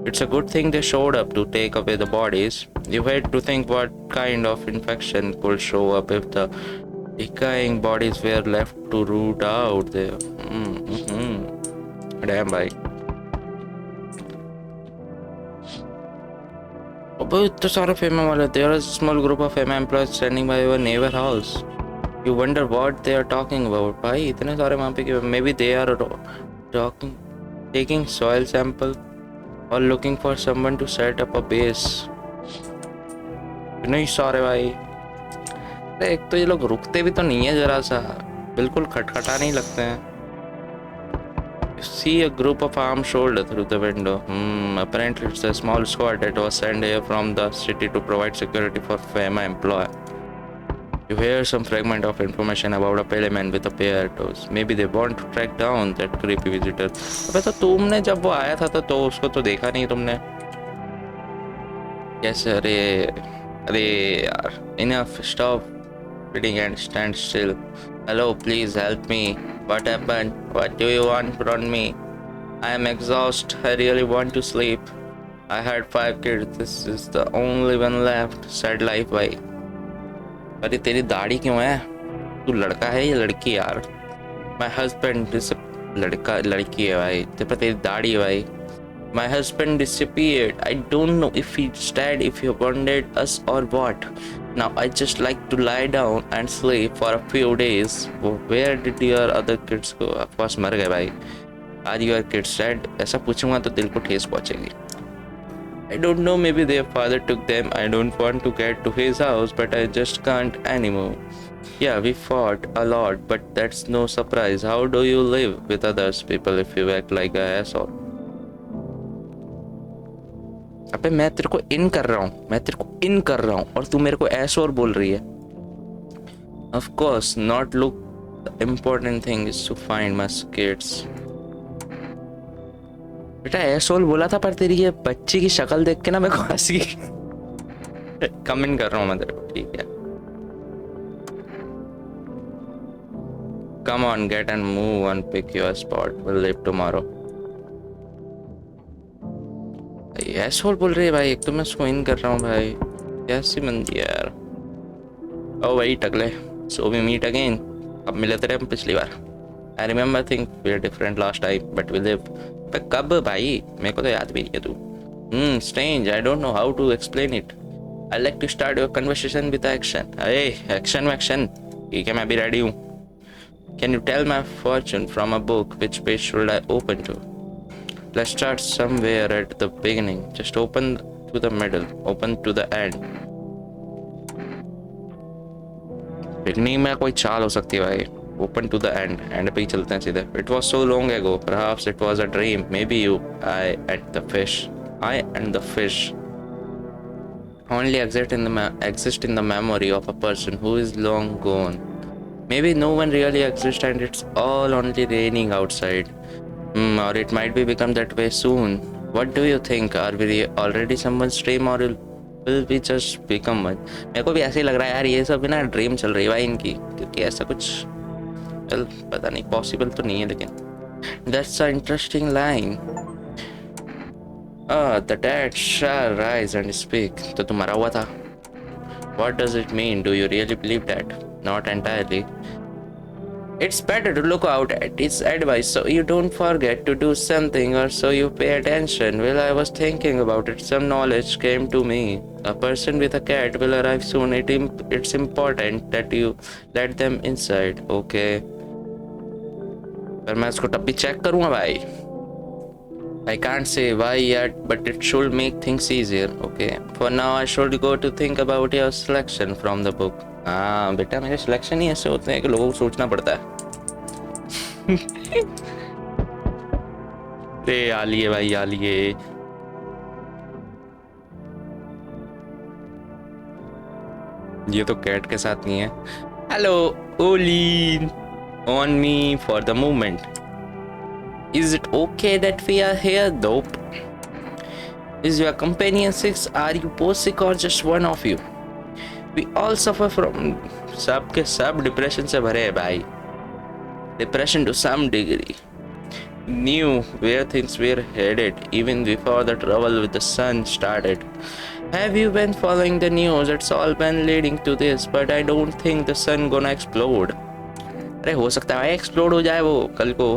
It's a good thing they showed up to take away the bodies. You hate to think what kind of infection could show up if the decaying bodies were left to root out there. Damn भाई. अब इतने सारे FEMA वाले. There is a small group of FEMA employees standing by your neighbor house. You wonder what they are talking about. भाई इतने सारे वहाँ पे. Maybe they are taking soil sample or looking for someone to set up a base. नहीं सारे भाई. एक तो ये लोग रुकते भी तो नहीं है जरा सा. बिल्कुल खटखटा नहीं लगते हैं. See a group of armed soldiers through the window. Apparently it's a small squad that was sent here from the city to provide security for FEMA employee. You hear some fragment of information about a pale man with a pair of toes. Maybe they want to track down that creepy visitor. अबे तो तुमने जब वो आया था तो उसको तो देखा नहीं तुमने? Yes, अरे यार. Enough. Stop reading and stand still. Hello, please help me. What happened? What do you want from me? I am exhausted. I really want to sleep. I had 5 kids. This is the only one left. Sad life भाई. अरे तेरी दाढ़ी क्यों है? तू लड़का है या लड़की यार? माई हस्बैंड लड़का लड़की है भाई, तेरे पे तेरी दाढ़ी है भाई। My husband disappeared. I don't know if he's dead, if he abandoned us or what. Now I just like to lie down and sleep for a few days. Where did your other kids go? Of course मर गए भाई। Are your kids dead? ऐसा पूछूंगा तो दिल को ठेस पहुंचेगी। I don't know, maybe their father took them. I don't want to get to his house, but I just can't anymore. Yeah, we fought a lot, but that's no surprise. How do you live with others people if you act like a asshole? अबे मैं तेरे को इन कर रहा हूँ, मैं तेरे को इन कर रहा हूँ और तू मेरे को ऐसा और बोल रही है। Of course not, look, the important thing is to find my kids. बेटा ऐसोल बोला था, पर तेरी ये बच्ची की शक्ल देख के ना मेरे को हंसी। कम इन कर रहा हूँ मैं तेरे को, ठीक है? Come on, get and move and pick your spot. We'll leave tomorrow. ऐसोल बोल रही है भाई, एक तो मैं उसको इन कर रहा हूँ भाई, कैसी बंदी है यार। ओ भाई टकले, so we meet again. अब मिले थे हम पिछली बार। I remember think we were different last time, but we live. पर कब भाई? मेरे को तो याद भी नहीं है तू। Strange. I don't know how to explain it. I like to start your conversation with action. Hey, action. ठीक है, मैं भी ready हूँ। Can you tell my fortune from a book? Which page should I open to? Let's start somewhere at the beginning. Just open to the middle. Open to the end. Beginning में कोई चाल हो सकती है भाई। Open to the end. End पे ही चलते हैं सीधे। It was so long ago. Perhaps it was a dream. Maybe you, I and the fish. I and the fish only exist in the memory of a person who is long gone. Maybe no one really exists and it's all only raining outside. Or it might be become that way soon. What do you think? Are we already someone's dream or will we just become one? मेरे को भी ऐसे ही लग रहा है यार, ये सब ना ड्रीम चल रही है भाई इनकी, क्योंकि ऐसा कुछ चल पता नहीं, पॉसिबल तो नहीं है लेकिन। That's an interesting line. The dead shall rise and speak. तो तू मरा हुआ था। What does it mean? Do you really believe that? Not entirely. It's better to look out at its advice so you don't forget to do something or so you pay attention. While I was thinking about it, some knowledge came to me. A person with a cat will arrive soon. It's important that you let them inside. Okay. पर मैं उसको तब भी check करूँगा भाई। I can't say why yet, but it should make things easier. Okay. For now, I should go to think about your selection from the book. हाँ बेटा, मेरे सिलेक्शन ही ऐसे होते हैं कि लोगों को सोचना पड़ता है। आलिए भाई आलिए। ये तो कैट के साथ नहीं है। Hello Ollie, on me for the movement. Is it okay that we are here? Dope. Is your companion sick? Are you both sick or just one of you? We all suffer from सब के सब depression से भरे हैं भाई। Depression to some degree. Knew where things were headed even before the trouble with the sun started. Have you been following the news? It's all been leading to this, but I don't think the sun gonna explode. अरे हो सकता है explode हो जाए वो कल को।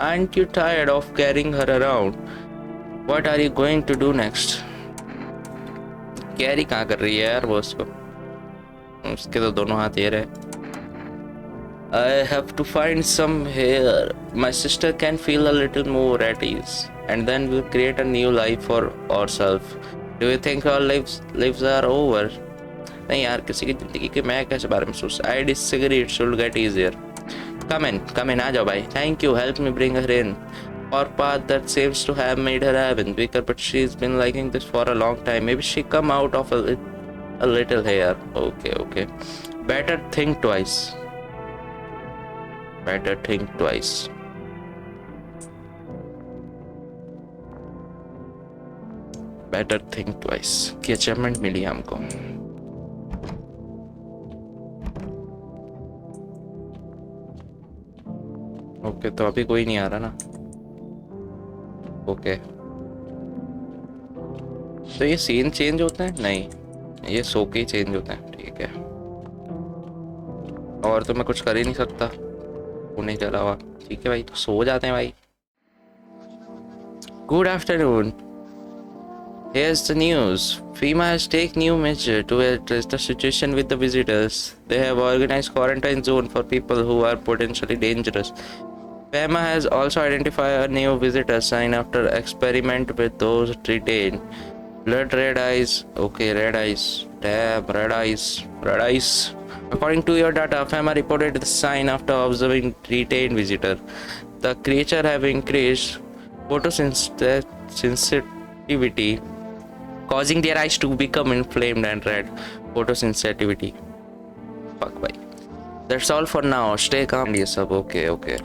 Aren't you tired of carrying her around? What are you going to do next? Carry कहाँ कर रही है यार वो उसको? उसके तो दोनों हाथ ये रहे। I have to find some here. My sister can feel a little more at ease, and then we'll create a new life for ourselves. Do you think our lives are over? नहीं यार, किसी की जिंदगी के मैं कैसे बारे में सोच। I disagree. It should get easier. Come in, आ जाओ भाई। Thank you. Help me bring her in. Our path that seems to have made her even weaker, but she's been liking this for a long time. Maybe she come out of a little here. Okay. Better think twice. Better think twice. Better think twice. की achievement मिली हमको। Okay, तो अभी कोई नहीं आ रहा ना। Okay, तो ये सीन चेंज होता है? नहीं, ये सो के ही चेंज होता है। ठीक है, और तो मैं कुछ कर ही नहीं सकता होने के अलावा। ठीक है भाई, तो सो जाते हैं भाई। Good afternoon. Here's the news. FEMA has taken new measure to address the situation with the visitors. They have organized quarantine zone for people who are potentially dangerous. FEMA has also identified a new visitor sign after experiment with those retained. Blood red eyes. Okay, red eyes. Damn, red eyes. Red eyes. According to your data, FEMA reported the sign after observing retained visitor. The creature have increased photosensitivity, causing their eyes to become inflamed and red. Photosensitivity. Fuck भाई. That's all for now. Stay calm. ये सब okay okay.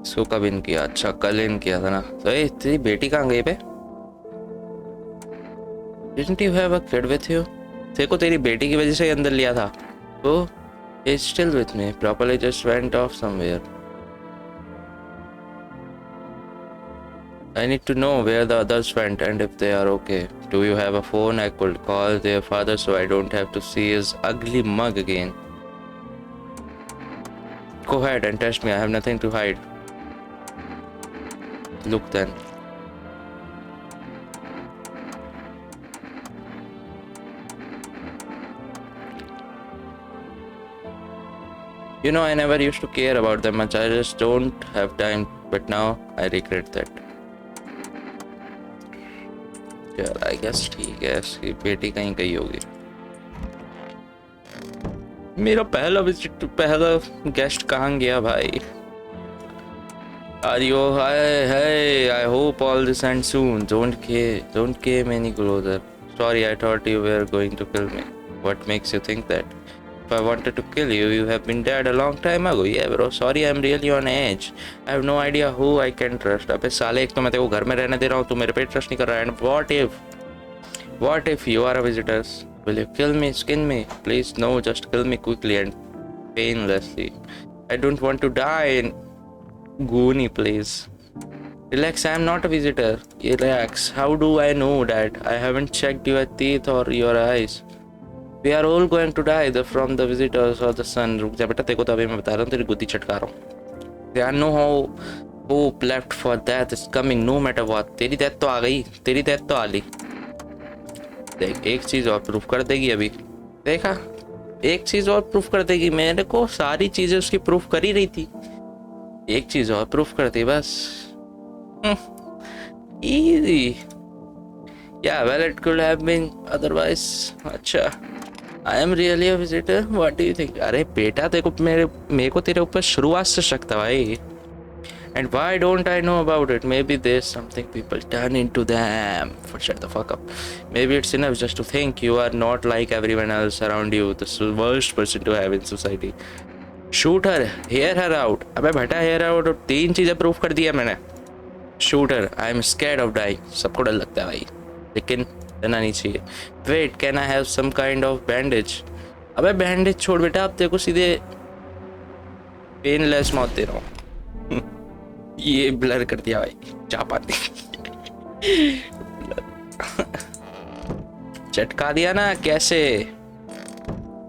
इसको कब इन किया? अच्छा कल इन किया था ना। तो ये तेरी बेटी कहाँ गई बे? Didn't you have a kid with you? तेरे को तेरी बेटी की वजह से अंदर लिया था। Oh, it's still with me. Probably just went off somewhere. I need to know where the others went and if they are okay. Do you have a phone? I could call their father so I don't have to see his ugly mug again. Go ahead and test me. I have nothing to hide. Look then. You know, I never used to care about them much. I just don't have time. But now I regret that. यार I guess ठीक है, इसकी बेटी कहीं गई होगी। मेरा पहला विजिट, पहला गेस्ट कहाँ गया भाई? Are you? Hey, I hope all this ends soon. Don't came any closer. Sorry, I thought you were going to kill me. What makes you think that? If I wanted to kill you, you have been dead a long time ago. Yeah, bro. Sorry, I'm really on edge. I have no idea who I can trust. अबे साले, एक तो मैं तेरे को घर में रहने दे रहा हूँ, तू मेरे पे ट्रस्ट नहीं कर रहा है। And what if you are a visitor? Will you kill me, skin me? Please, no, just kill me quickly and painlessly. I don't want to die in Goonie, please. Relax, I am not a visitor. Relax. How do I know that? I haven't checked your teeth or your eyes. We are all going to die from the visitors or the sun. रुक जा बेटा, तेरे को तो अभी मैं बता रहा हूँ, तेरी गुद्दी चटका रहा हूँ। There are no hope left for death is coming no matter what. तेरी डेथ तो आ गई, तेरी डेथ तो आ ली। देख, एक चीज और प्रूफ कर देगी अभी। देखा, एक चीज और प्रूफ कर देगी। मेरे को सारी चीजें उसकी प्रूफ कर ही रही थी, एक चीज और प्रूफ करती बस। Easy. Yeah, well, it could have been otherwise. अच्छा, I am really a visitor. What do you think? अरे बेटा, तेरे को मेरे को तेरे ऊपर शुरुआत से शक था भाई। And why don't I know about it? Maybe there's something people turn into them. Shut the fuck up. Maybe it's enough just to think you are not like everyone else around you. The worst person to have in society. Shoot her. Hear her out. अबे बेटा, hear her out. 3 चीजें proof कर दिया मैंने। Shoot her. I am scared of dying. सबको डर लगता है भाई, लेकिन डरना नहीं चाहिए। Wait, can I have some kind of bandage? अबे बैंडेज छोड़ बेटा, अब तेरे को सीधे पेनलेस मौत दे रहा हूँ। ये ब्लर कर दिया भाई, जा पाते। चटका दिया ना कैसे?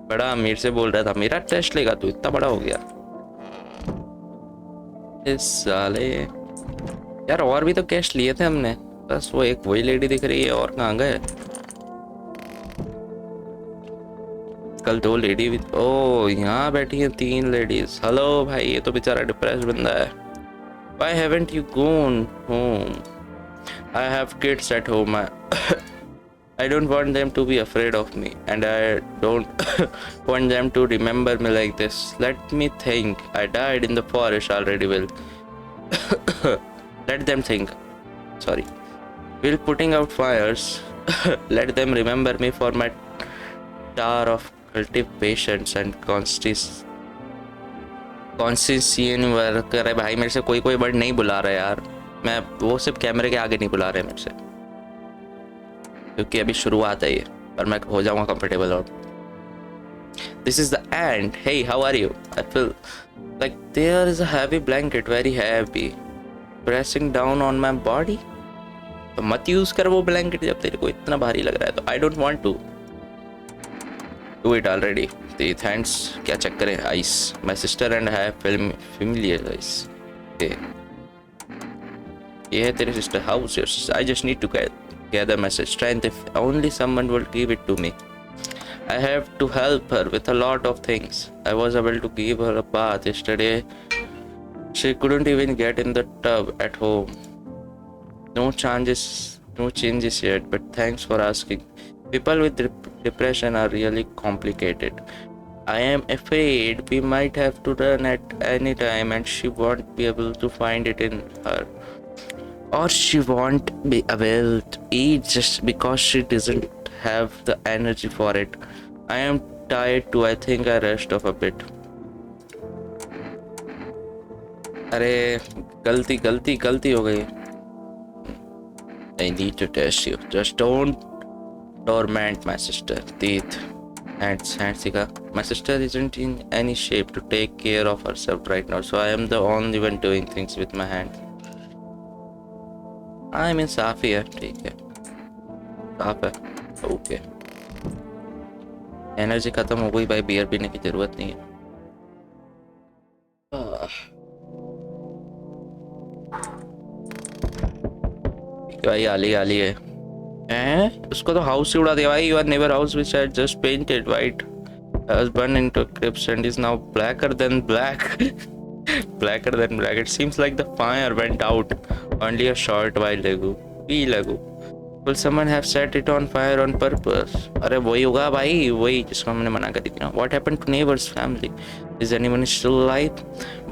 बड़ा अमीर से बोल रहा था मेरा टेस्ट लेगा, तू इतना बड़ा हो गया। इस साले यार, और भी तो टेस्ट लिए थे हमने, बस वो एक वही लेडी दिख रही है, और कहाँ गए? कल 2 लेडी भी, ओ यहाँ बैठी हैं 3 लेडीज। हेलो भाई, ये तो बेचारा डिप्रेस बंदा है। Why haven't you gone home? I have kids at home. I don't want them to be afraid of me, and I don't want them to remember me like this. Let me think. I died in the forest already. Will let them think. Sorry. Will putting out fires. Let them remember me for my tower of cultive patience and conscientious work. अरे भाई, मेरे से कोई word नहीं बुला रहा है यार, मैं वो सिर्फ कैमरे के आगे नहीं बुला रहे मेरे से, क्योंकि अभी शुरुआत है ये, पर मैं हो जाऊंगा कंफर्टेबल। और this is the end. Hey, how are you? I feel like there is a heavy blanket, very heavy, pressing down on my body. तो मत यूज कर वो ब्लैंकेट जब तेरे को इतना भारी लग रहा है तो। I don't want to. Do it already. The thanks. क्या चक्कर है? Ice. My sister and I have familiar ice. Okay. Yeah, तेरी sister. How's yours? I just need to gather my strength. If only someone will give it to me. I have to help her with a lot of things. I was able to give her a bath yesterday. She couldn't even get in the tub at home. No changes yet, but thanks for asking. People with depression are really complicated. I am afraid we might have to run at any time and she won't be able to find it in her. Or she won't be able to eat just because she doesn't have the energy for it. I am tired too. I think I rest off a bit. अरे गलती हो गई. I need to test you. Just don't torment my sister. Teeth. Hands Sika. My sister isn't in any shape to take care of herself right now, so I am the only one doing things with my hands. I mean साफ ही है. ठीक है. साफ है. Okay. Energy खत्म हो गई भाई. बियर पीने की जरूरत नहीं है. भाई आली है. उसको तो हाउस से उड़ा दिया भाई. Your neighbor house which I just painted white has burned into crisp and is now blacker than black. Blacker than black. It seems like the fire went out only a short while ago. Will someone have set it on fire on purpose? अरे वही होगा भाई. वही जिसको हमने मना करी थी ना. What happened to neighbor's family? Is anyone still alive?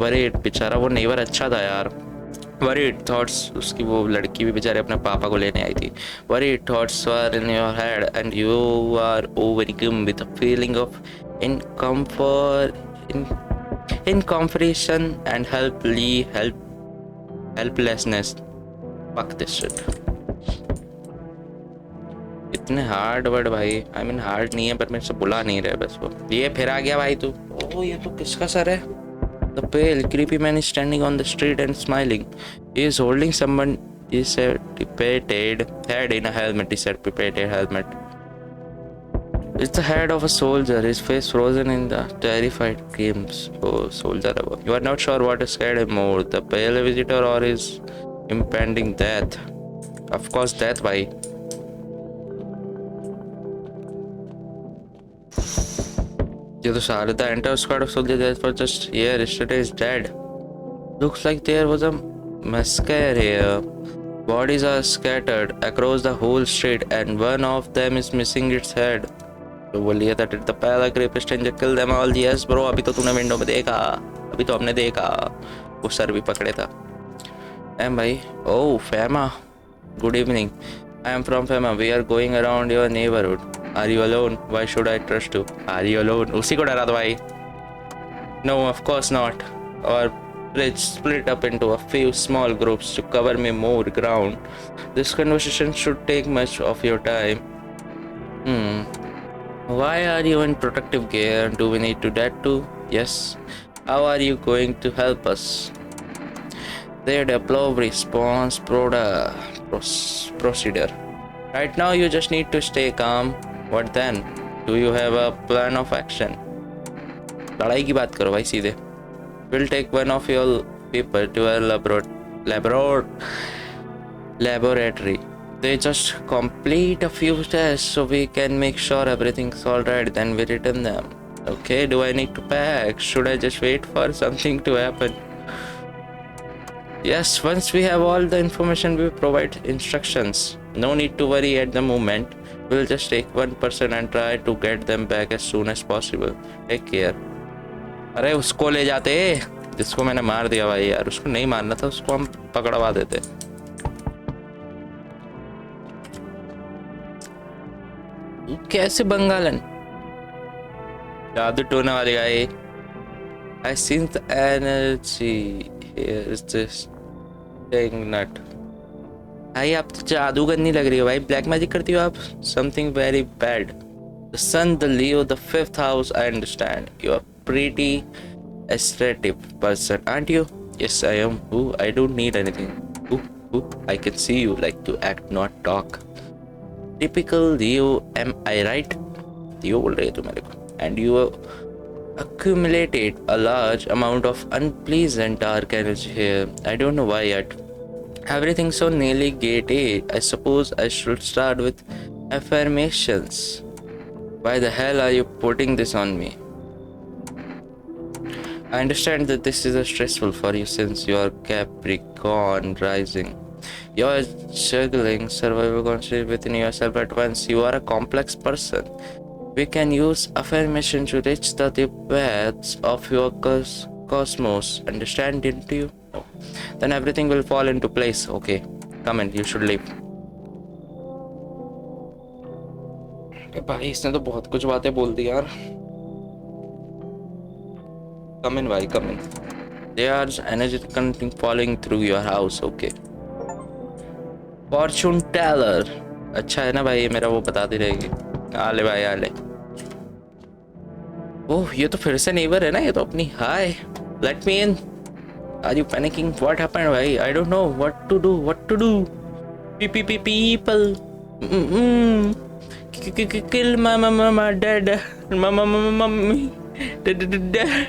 Worried. बेचारा वो neighbor अच्छा था यार. Worried thoughts. उसकी वो लड़की भी बेचारे अपने पापा को लेने आई थी. Worried thoughts were in your head and you are overcome with a feeling of incomprehension and helplessness. Fuck this shit. इतने हार्ड वर्ड भाई. I mean हार्ड नहीं है पर मेरे से बुला नहीं रहे बस वो. ये फिर आ गया भाई तू. ओह ये तो किसका सर है? The pale, creepy man is standing on the street and smiling. He is holding someone dissipated head in a helmet. Dissipated helmet. It's the head of a soldier. His face frozen in the terrified grimness. Oh, soldier. You are not sure what scared him more, the pale visitor or his impending death. Of course, death, bhai. The entire squad of soldiers that were just here yesterday is dead. Looks like there was a massacre here. Bodies are scattered across the whole street and one of them is missing its head. So बोलिए that the pale creepy stranger killed them all. Yes bro, अभी तो तूने window में देखा. अभी तो हमने देखा. वो सर भी पकड़े था. भाई. Oh Fema. Good evening. I am from Fema. We are going around your neighborhood. Are you alone? Why should I trust you? Are you alone? उसी को डरा दो भाई. No, of course not. Our bridge split up into a few small groups to cover me more ground. This conversation should take much of your time. Why are you in protective gear? Do we need to that too? Yes. How are you going to help us? They develop response procedure. Right now you just need to stay calm. What then? Do you have a plan of action? लड़ाई की बात करो भाई सीधे. We'll take one of your people to a laboratory. They just complete a few tests so we can make sure everything's alright. Then we return them. Okay, do I need to pack? Should I just wait for something to happen? Yes, once we have all the information, we provide instructions. No need to worry at the moment. We'll just take one person and try to get them back as soon as possible. Take care. अरे उसको ले जाते जिसको मैंने मार दिया भाई यार. उसको नहीं मारना था. उसको हम पकड़वा देते. कैसे बंगालन जादू टोने वाली गाय. I sense the energy here. Is this thing nut? भाई आप तो जादूगर नहीं लग रही हो भाई. ब्लैक मैजिक करती हो आप. Something very bad. The sun, the Leo, the fifth house. I understand. You are pretty assertive person, aren't you? Yes, I am. Ooh, I don't need anything. Ooh, I can see you like to act, not talk. Typical Leo, am I right? थी वो बोल रही है तू मेरे को. And you accumulated a large amount of unpleasant dark energy here. I don't know why yet. Everything's so nearly gated. I suppose I should start with affirmations. Why the hell are you putting this on me? I understand that this is stressful for you since you are Capricorn rising. You are juggling survival constantly within yourself at once. You are a complex person. We can use affirmation to reach the depths of your cosmos. Understand, didn't you? No. Then everything will fall into place. Okay, come in. You should leave. भाई इसने तो बहुत कुछ बातें बोल दी यार. Come in, भाई. Come in. There's energy falling through your house. Okay. Fortune teller. अच्छा है ना भाई, ये मेरा वो बताती रहेगी. आ ले भाई, आ ले. ओह, ये तो फिर से नेबर है ना, ये तो अपनी. Hi, let me in. Are you panicking? What happened भाई? I don't know what to do. People. Kill my dad. Mummy. Dad.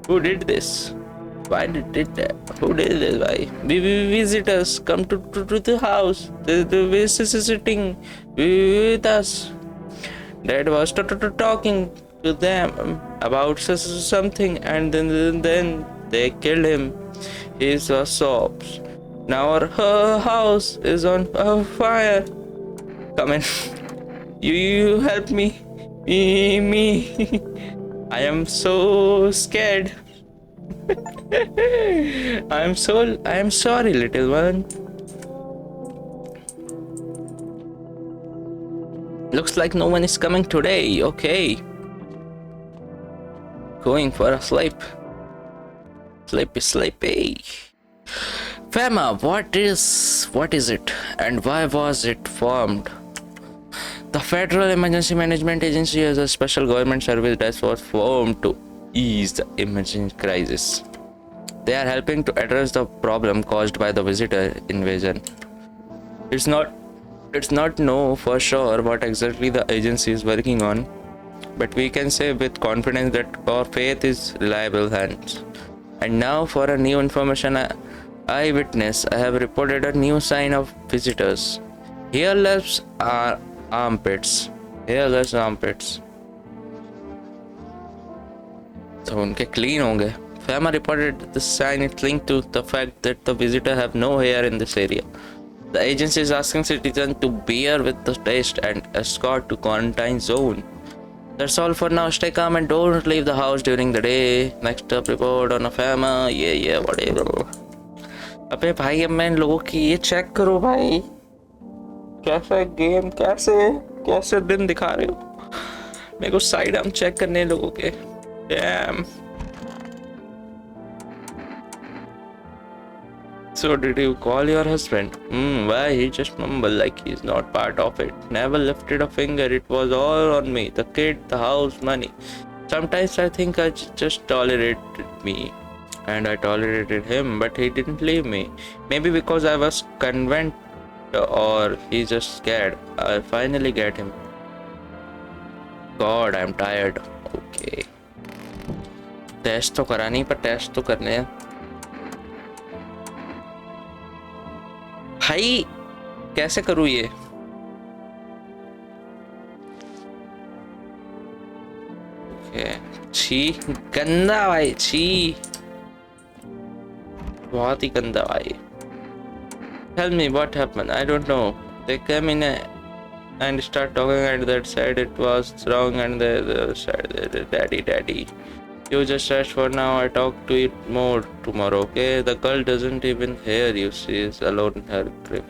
Who did this? Why did that? Who did this? Why? Visitors come to the house. The visiting with us. Dad was talking to them about something, and then they killed him. He was sobs. Now her house is on fire. Come in. You help me. Me. I am so scared. I am sorry, little one. Looks like no one is coming today. Okay. Going for a sleep. Sleepy. FEMA, what is it, and why was it formed? The Federal Emergency Management Agency is a special government service that was formed to ease the emergency crisis. They are helping to address the problem caused by the visitor invasion. It's not know for sure what exactly the agency is working on, but we can say with confidence that our faith is reliable hands. And now for a new information eyewitness, I have reported a new sign of visitors. Hairless armpits. So उनके clean होंगे. FEMA reported the sign is linked to the fact that the visitor have no hair in this area. The agency is asking citizens to bear with the test and escort to quarantine zone. That's all for now. Stay calm and don't leave the house during the day. Next up, report on a FEMA. Yeah, whatever. अबे भाई, अब मैं इन लोगों की ये check करो भाई. कैसा गेम, कैसे दिन दिखा रहे हो मेरे को. साइड हम चेक करने लोगों के. Damn. So did you call your husband? Why? He just mumbled like he's not part of it. Never lifted a finger. It was all on me. The kid, the house, money. Sometimes I think I just tolerated me. And I tolerated him, but he didn't leave me. Maybe because I was convinced, or he's just scared. I finally get him. God, I'm tired. Okay. Test तो करा नहीं, पर test तो करने हैं भाई. कैसे करूँ ये? छी, गंदा भाई, छी, बहुत ही गंदा भाई. Tell me what happened. I don't know. They came in and start talking, and that said it was wrong, and they said, Daddy. You just rest for now. I talk to it more tomorrow, okay? The girl doesn't even hear you. She is alone in her crib.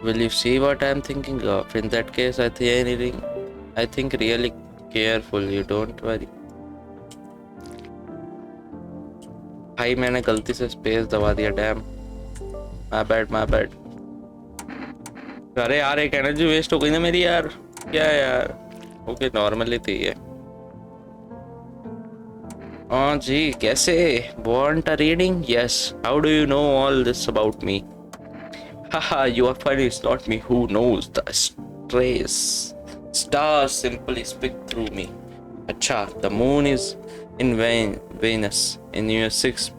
Will you see what I'm thinking of? In that case, I think really careful. You don't worry. भाई मैंने गलती से space दबा दिया. Dam, my bad. अरे यार, एक energy waste हो गई ना मेरी यार. क्या यार? ओके, नॉर्मली थी ये. हाँ जी, कैसे? Want a reading? Yes. How do you know all this about me? Haha, you are funny, it's not me who knows the stress. Stars simply speak through me. Acha, the moon is in Venus in your sixth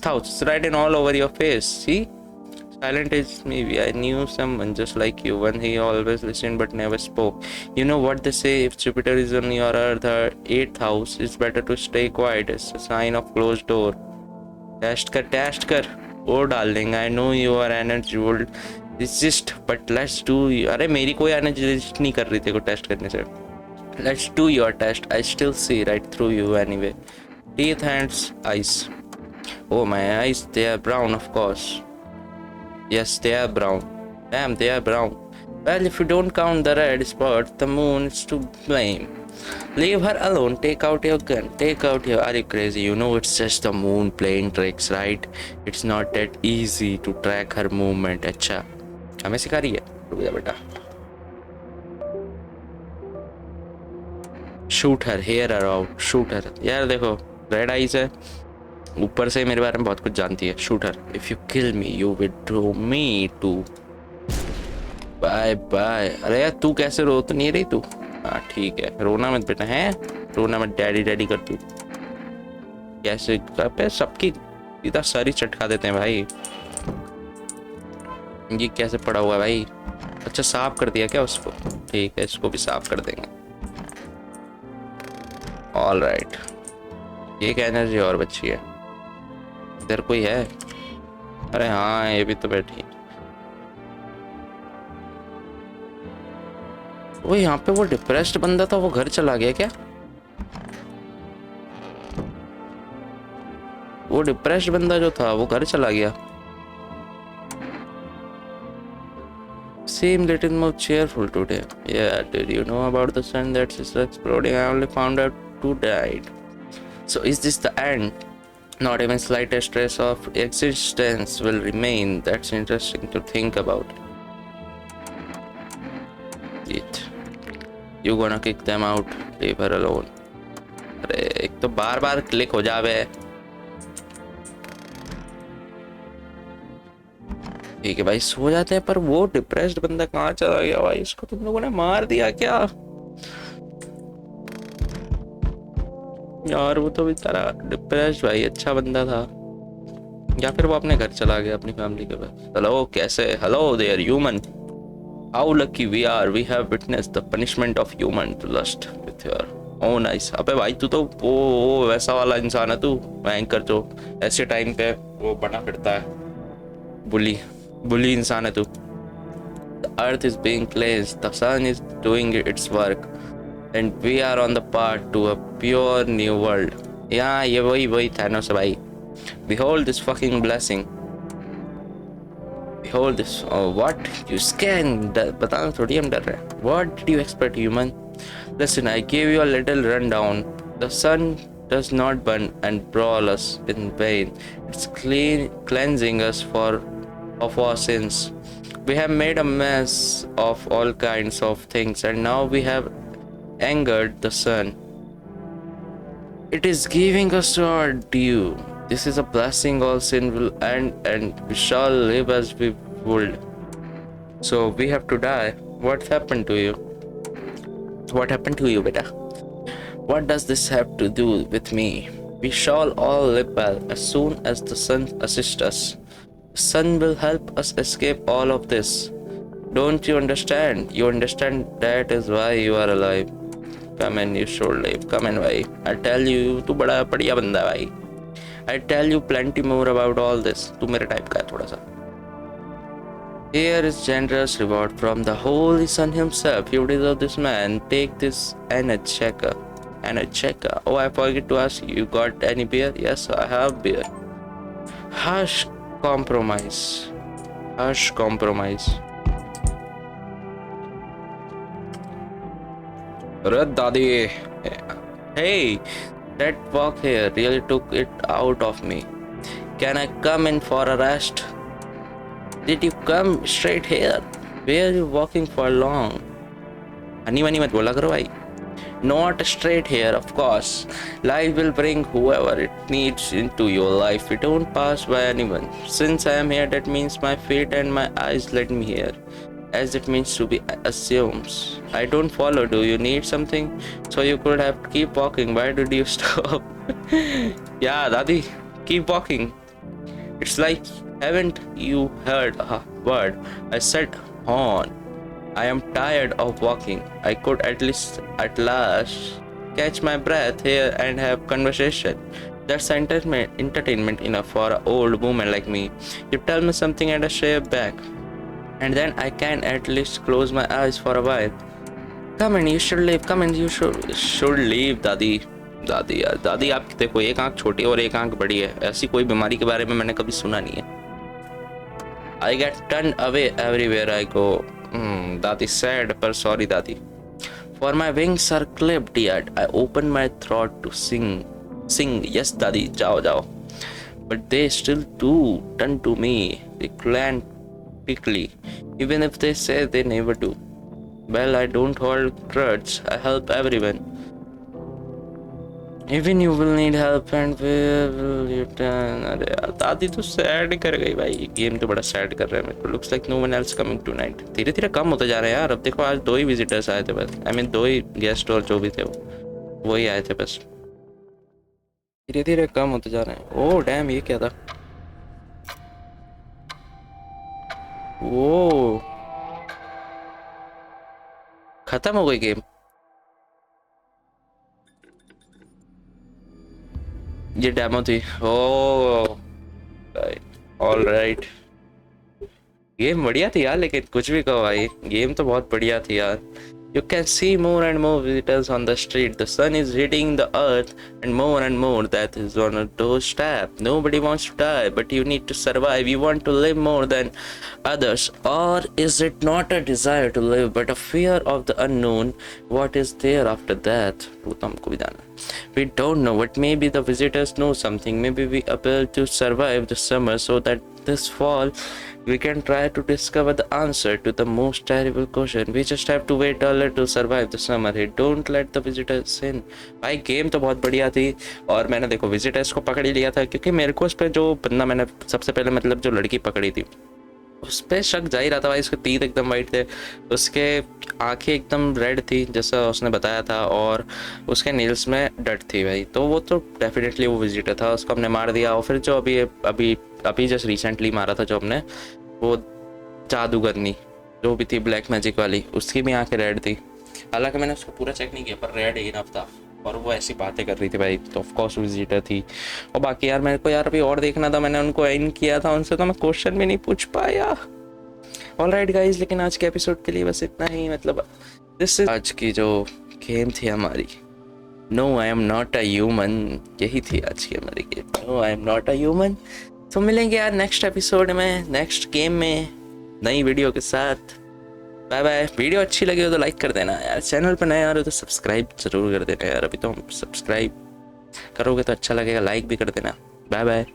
house. It's written all over your face. See? Silent is me. I knew someone just like you. One he always listened but never spoke. You know what they say? If Jupiter is on your Earth, the 8th house, it's better to stay quiet. It's a sign of closed door. Test kar. Oh darling, I know you are energy would resist, but let's do. अरे मेरी कोई energy resist नहीं कर रही थी को test करने से. Let's do your test. I still see right through you anyway. Teeth, hands, eyes. Oh, my eyes, they are brown, of course. Yes, they are brown. Damn, they are brown. Well, if you don't count the red spot, the moon is to blame. Leave her alone. Take out your gun. Take out your. Are you crazy? You know it's just the moon playing tricks, right? It's not that easy to track her movement. अच्छा, हमें सिखा रही है. रुक जा बेटा. Shoot her, hear her out. Shoot her. यार देखो, red eyes है. ऊपर से मेरे बारे में बहुत कुछ जानती है. Shoot her. If you kill me, you withdraw me too. Bye bye. अरे यार तू कैसे रो तो नहीं रही तू? हाँ ठीक है, रोना मत बेटा. है रोना मत. डैडी कर तू. कैसे पे सबकी इधर सारी चटका देते हैं भाई. ये कैसे पड़ा हुआ है भाई? अच्छा साफ कर दिया क्या उसको? ठीक है, इसको भी साफ कर देंगे. All right. एक एनर्जी और बची है. इधर कोई है? अरे हाँ, ये भी तो बैठी है. वो यहाँ पे वो डिप्रेस्ड बंदा था, वो घर चला गया क्या? वो डिप्रेस्ड बंदा जो था वो घर चला गया. Seem little more cheerful today. Yeah, did you know about the sun that is exploding? I only found out 2 died. So is this the end? Not even slightest trace of existence will remain. That's interesting to think about. It. You gonna kick them out? Leave her alone. अरे एक तो बार click हो जावे. ठीक है भाई, सो जाते हैं. पर वो डिप्रेस्ड बंदा कहाँ चला गया भाई? इसको तुम लोगों ने मार दिया क्या यार? वो तो बेचारा डिप्रेस्ड भाई, अच्छा बंदा था. या फिर वो अपने घर चला गया अपनी फैमिली के पास. हेलो कैसे? Hello there human. How lucky we are, we have witnessed the punishment of human to lust with your. Oh nice. अबे भाई तू तो वो वैसा वाला इंसान है तू, एंकर जो ऐसे टाइम पे वो बना फिरता है. बुली इंसान है तू. The earth is being cleansed, the sun is doing its work, and we are on the path to a pure new world. Yeah, ये वही Thanos है भाई. Behold this fucking blessing. Behold this. Oh, what? You scared? बताना थोड़ी हम डर रहे हैं. What did you expect, human? Listen, I gave you a little rundown. The sun does not burn and brawl us in vain. It's cleansing us of our sins. We have made a mess of all kinds of things, and now we have angered the sun. It is giving us our due. This is a blessing. All sin will end, and we shall live as we would. So we have to die. What happened to you? What happened to you, beta? What does this have to do with me? We shall all live well as soon as the sun assists us. The sun will help us escape all of this. Don't you understand? You understand that is why you are alive. Come and you should live. Come and why? I tell you, तू बड़ा बढ़िया बंदा है भाई. I tell you plenty more about all this. तू मेरे type का है थोड़ा सा. Here is generous reward from the holy sun himself. You deserve this, man. Take this Anacheka. Oh, I forget to ask you got any beer? Yes, I have beer. Hush compromise. Red Daddy. Hey, that walk here really took it out of me. Can I come in for a rest? Did you come straight here? Where are you walking for long? Honey money मत बोला करो भाई. Not straight here, of course. Life will bring whoever it needs into your life. We don't pass by anyone. Since I am here, that means my feet and my eyes led me here. As it means to be assumes. I don't follow. Do you need something? So you could have keep walking. Why did you stop? Yeah, Dadi, keep walking. It's like, haven't you heard a word? I said on. I am tired of walking. I could at last catch my breath here and have conversation. That's entertainment enough for an old woman like me. You tell me something and I say back, and then I can at least close my eyes for a while. Come in, you should leave. Come in, you should leave, दादी. दादी यार, दादी आप देखो, एक आंख छोटी और एक आंख बड़ी है. ऐसी कोई बीमारी के बारे में मैंने कभी सुना नहीं है. I get turned away everywhere I go. Dadi said, पर sorry दादी. For my wings are clipped yet. I open my throat to sing. Yes दादी, जाओ जाओ. But they still do turn to me. They clan quickly, even if they say they never do. Well, I don't hold grudge. I help everyone. Even you will need help and will you turn. अरे यार दादी तो sad कर गई भाई. Game तो बड़ा sad कर रहा है मेरे को. Looks like no one else coming tonight. धीरे धीरे कम होते जा रहे हैं यार. अब देखो आज 2 ही विजिटर्स आए थे बस. I mean 2 ही गेस्ट और जो भी थे वो ही आए थे बस. धीरे धीरे कम होते जा रहे हैं. ओह डैम, ये क्या था? वो खत्म हो गई गेम. ये डेमो थी. ओह ऑलराइट. गेम बढ़िया थी यार, लेकिन कुछ भी कहो भाई, गेम तो बहुत बढ़िया थी यार. You can see more and more visitors on the street. The sun is hitting the earth and more that is on a doorstep. Nobody wants to die, but you need to survive. You want to live more than others. Or is it not a desire to live, but a fear of the unknown? What is there after that? We don't know, but maybe the visitors know something. Maybe we are able to survive the summer so that this fall we can try to discover the answer to the most terrible question. We just have to wait a little to survive the summer. Hey, don't let the visitors in. भाई game तो बहुत बढ़िया थी और मैंने देखो visitors को पकड़ ही लिया था, क्योंकि मेरे को उस पर जो बंदा मैंने सबसे पहले मतलब जो लड़की पकड़ी थी उस पर शक जा ही रहा था भाई. उसके तीत एकदम वाइट थे, उसके आंखें एकदम रेड थी जैसा उसने बताया था, और उसके नेल्स में डट थी भाई. तो वो तो डेफिनेटली वो विजिटर था. उसको हमने मार दिया. और फिर जो अभी जस्ट रिसेंटली मारा था जो हमने, वो जादूगरनी जो भी थी ब्लैक मैजिक वाली, उसकी भी आंखें रेड थी. हालांकि मैंने उसको पूरा चेक नहीं किया, पर रेड इनफ था. और वो ऐसी बातें कर रही थी भाई, तो ऑफकोर्स विजिटर थी. और बाकी यार मेरे को यार अभी और देखना था, मैंने उनको इन किया था, उनसे तो मैं क्वेश्चन भी नहीं पूछ पाया. ऑलराइट गाइज, लेकिन आज के एपिसोड के लिए बस इतना ही. मतलब दिस इज आज की जो गेम थी हमारी, no I am not a human. यही थी आज की हमारी game, no I am not a human. तो मिलेंगे यार नेक्स्ट एपिसोड में, नेक्स्ट गेम में, नई वीडियो के साथ. Bye bye. वीडियो अच्छी लगी हो तो लाइक कर देना यार. चैनल पर नए आ रहे हो तो सब्सक्राइब जरूर कर देना यार. अभी तो सब्सक्राइब करोगे तो अच्छा लगेगा. लाइक भी कर देना. Bye bye.